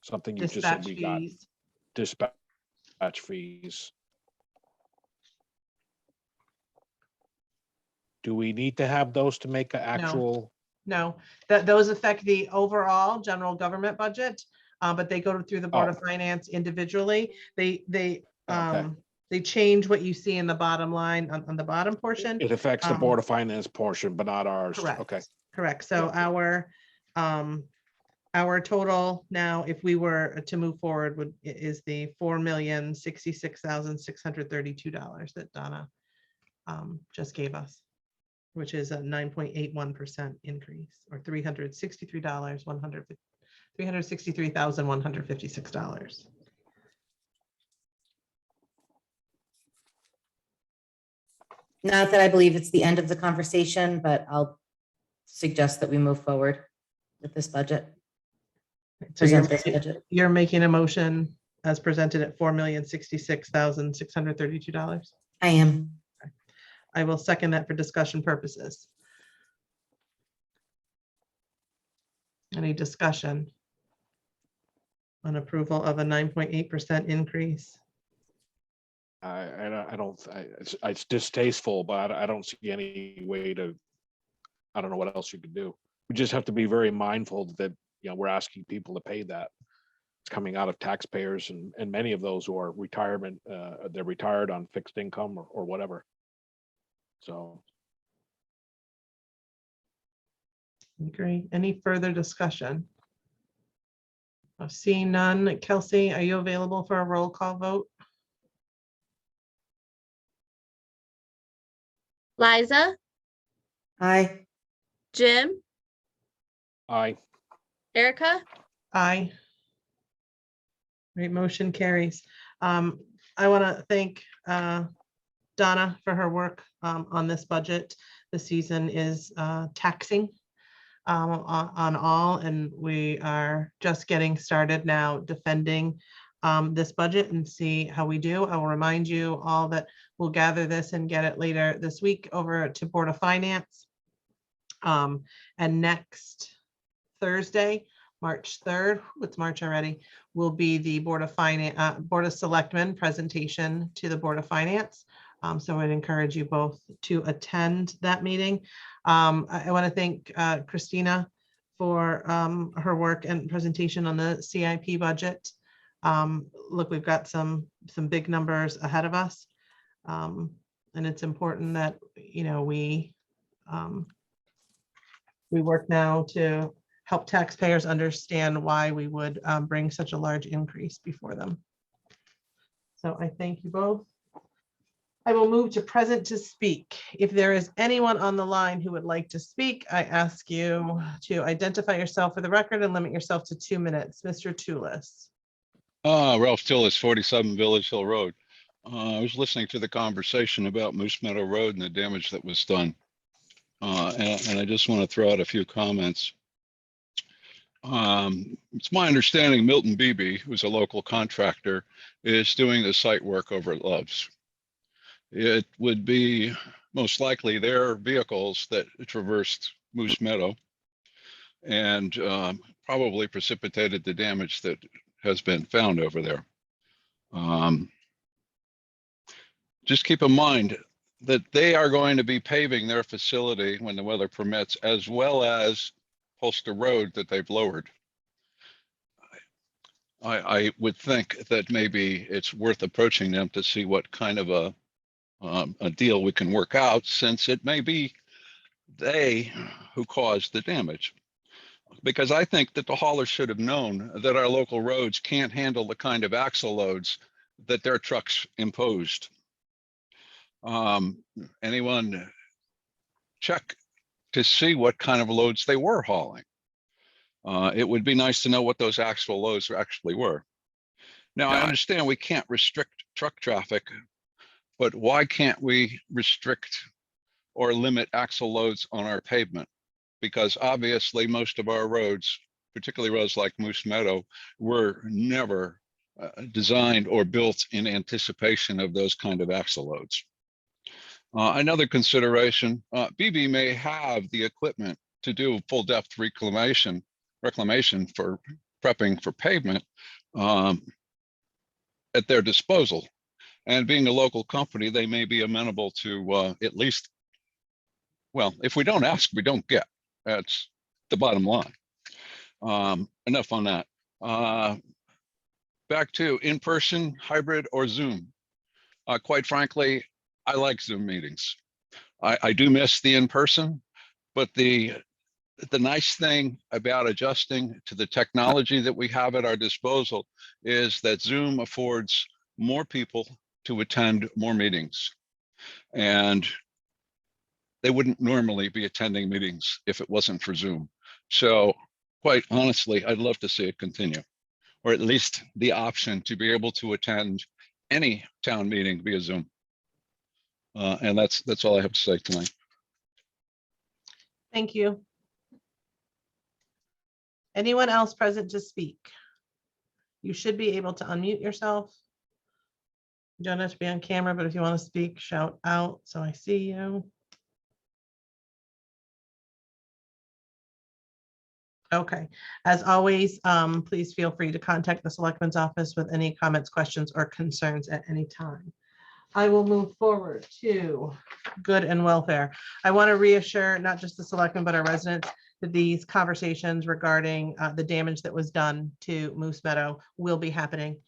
something you just said Dispatch we got, fees. dispatch fees. Do we need to have those to make an actual? No, that those affect the overall general government budget, but they go through the Board of Finance individually. They change what you see in the bottom line on the bottom portion. It affects the Board of Finance portion, but not ours. Correct. Okay. Correct. So our total now, if we were to move forward, is the $4,066,632 that Donna just gave us, which is a 9.81% increase, or $363,156. Not that I believe it's the end of the conversation, but I'll suggest that we move forward with this budget. So Present this budget. you're making a motion as presented at $4,066,632. I am. I will second that for discussion purposes. Any discussion on approval of a 9.8% increase? It's distasteful, but I don't see any way to, I don't know what else you could do. We just have to be very mindful that, we're asking people to pay that. It's coming out of taxpayers, and many of those who are retirement, they're retired on fixed income or whatever. So. Agree. Any further discussion? I've seen none. Kelsey, are you available for a roll call vote? Liza, Aye. Jim, Aye. Erica, Aye. Great, motion carries. I want to thank Donna for her work on this budget. The season is taxing on all, and we are just getting started now defending this budget and see how we do. I will remind you all that we'll gather this and get it later this week over to Board of Finance. And next Thursday, March 3rd, it's March already, will be the Board of Finance, Board of Selectmen presentation to the Board of Finance. So I'd encourage you both to attend that meeting. I want to thank Christina for her work and presentation on the CIP budget. Look, we've got some big numbers ahead of us. And it's important that, we work now to help taxpayers understand why we would bring such a large increase before them. So I thank you both. I will move to present to speak. If there is anyone on the line who would like to speak, I ask you to identify yourself for the record and limit yourself to 2 minutes. Mr. Tulis. Ralph Tillis, 47 Village Hill Road. I was listening to the conversation about Moose Meadow Road and the damage that was done. And I just want to throw out a few comments. It's my understanding Milton Beebe, who's a local contractor, is doing the site work over at Love's. It would be most likely their vehicles that traversed Moose Meadow and probably precipitated the damage that has been found over there. Just keep in mind that they are going to be paving their facility when the weather permits, as well as Polster Road that they've lowered. I would think that maybe it's worth approaching them to see what kind of a deal we can work out, since it may be they who caused the damage. Because I think that the haulers should have known that our local roads can't handle the kind of axle loads that their trucks imposed. Anyone check to see what kind of loads they were hauling? It would be nice to know what those actual loads actually were. Now, I understand we can't restrict truck traffic, but why can't we restrict or limit axle loads on our pavement? Because obviously most of our roads, particularly roads like Moose Meadow, were never designed or built in anticipation of those kind of axle loads. Another consideration, BB may have the equipment to do full depth reclamation for prepping for pavement at their disposal. And being a local company, they may be amenable to at least, well, if we don't ask, we don't get. That's the bottom line. Enough on that. Back to in-person, hybrid, or Zoom. Quite frankly, I like Zoom meetings. I do miss the in-person, but the nice thing about adjusting to the technology that we have at our disposal is that Zoom affords more people to attend more meetings. And they wouldn't normally be attending meetings if it wasn't for Zoom. So quite honestly, I'd love to see it continue, or at least the option to be able to attend any town meeting via Zoom. And that's all I have to say tonight. Thank you. Anyone else present to speak? You should be able to unmute yourself. You don't have to be on camera, but if you want to speak, shout out so I see you. Okay, as always, please feel free to contact the Selectmen's office with any comments, questions, or concerns at any time. I will move forward to good and welfare. I want to reassure not just the Selectmen, but our residents that these conversations regarding the damage that was done to Moose Meadow will be happening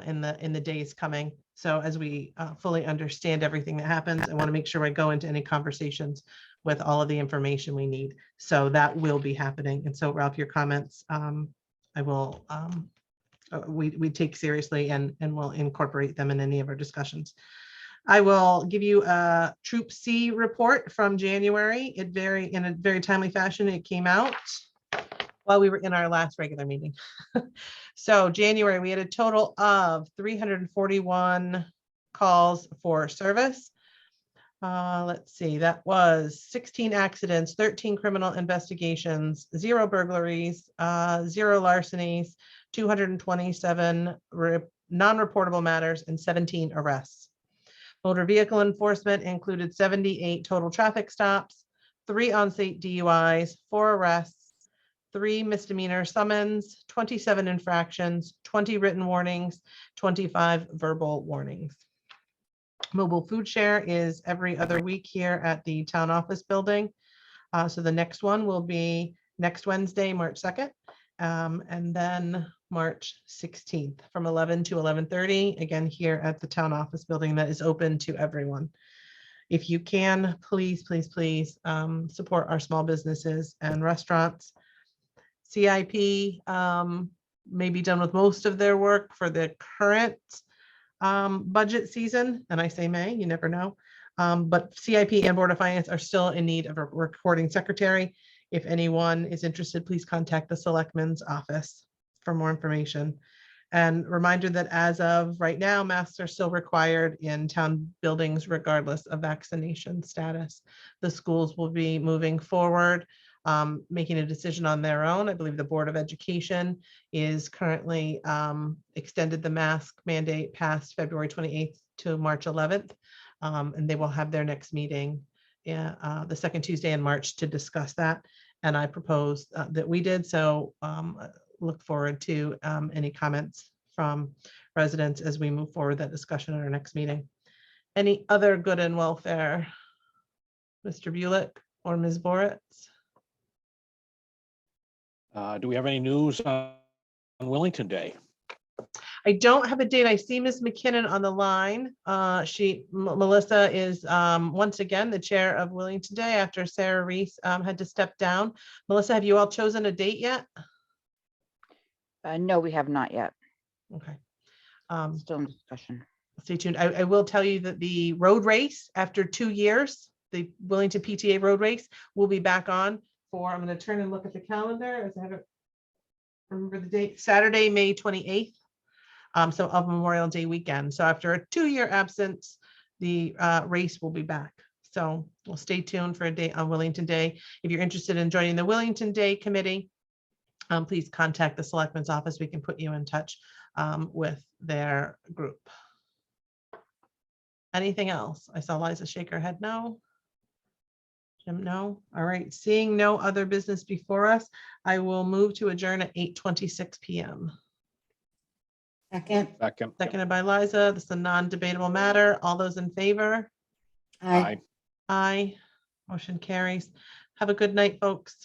in the days coming. So as we fully understand everything that happens, I want to make sure I go into any conversations with all of the information we need. So that will be happening. And so Ralph, your comments, I will, we take seriously and will incorporate them in any of our discussions. I will give you a Troop C report from January. In a very timely fashion, it came out while we were in our last regular meeting. So January, we had a total of 341 calls for service. Let's see, that was 16 accidents, 13 criminal investigations, 0 burglaries, 0 larcenies, 227 non-reportable matters, and 17 arrests. Motor vehicle enforcement included 78 total traffic stops, 3 on-site DUIs, 4 arrests, 3 misdemeanor summons, 27 infractions, 20 written warnings, 25 verbal warnings. Mobile food share is every other week here at the town office building. So the next one will be next Wednesday, March 2nd, and then March 16th from 11 to 11:30, again here at the town office building that is open to everyone. If you can, please, please, please support our small businesses and restaurants. CIP may be done with most of their work for the current budget season, and I say may, you never know. But CIP and Board of Finance are still in need of a recording secretary. If anyone is interested, please contact the Selectmen's office for more information. And reminder that as of right now, masks are still required in town buildings regardless of vaccination status. The schools will be moving forward, making a decision on their own. I believe the Board of Education is currently extended the mask mandate past February 28th to March 11th. And they will have their next meeting the second Tuesday in March to discuss that. And I proposed that we did. So look forward to any comments from residents as we move forward that discussion at our next meeting. Any other good and welfare? Mr. Bulick or Ms. Boritz? Do we have any news on Wellington Day? I don't have a date. I see Ms. McKinnon on the line. Melissa is once again the chair of Wellington Day after Sarah Reese had to step down. Melissa, have you all chosen a date yet? No, we have not yet. Okay. Still in discussion. Stay tuned. I will tell you that the road race after 2 years, the Wellington PTA road race will be back on for, I'm going to turn and look at the calendar as I have it. Remember the date, Saturday, May 28th. So of Memorial Day weekend. So after a 2-year absence, the race will be back. So we'll stay tuned for a date on Wellington Day. If you're interested in joining the Wellington Day committee, please contact the Selectmen's office. We can put you in touch with their group. Anything else? I saw Liza shake her head no. Jim, no. All right. Seeing no other business before us, I will move to adjourn at 8:26 p.m. Second. Second. Seconded by Liza. This is a non-debatable matter. All those in favor? Aye. Aye. Motion carries. Have a good night, folks.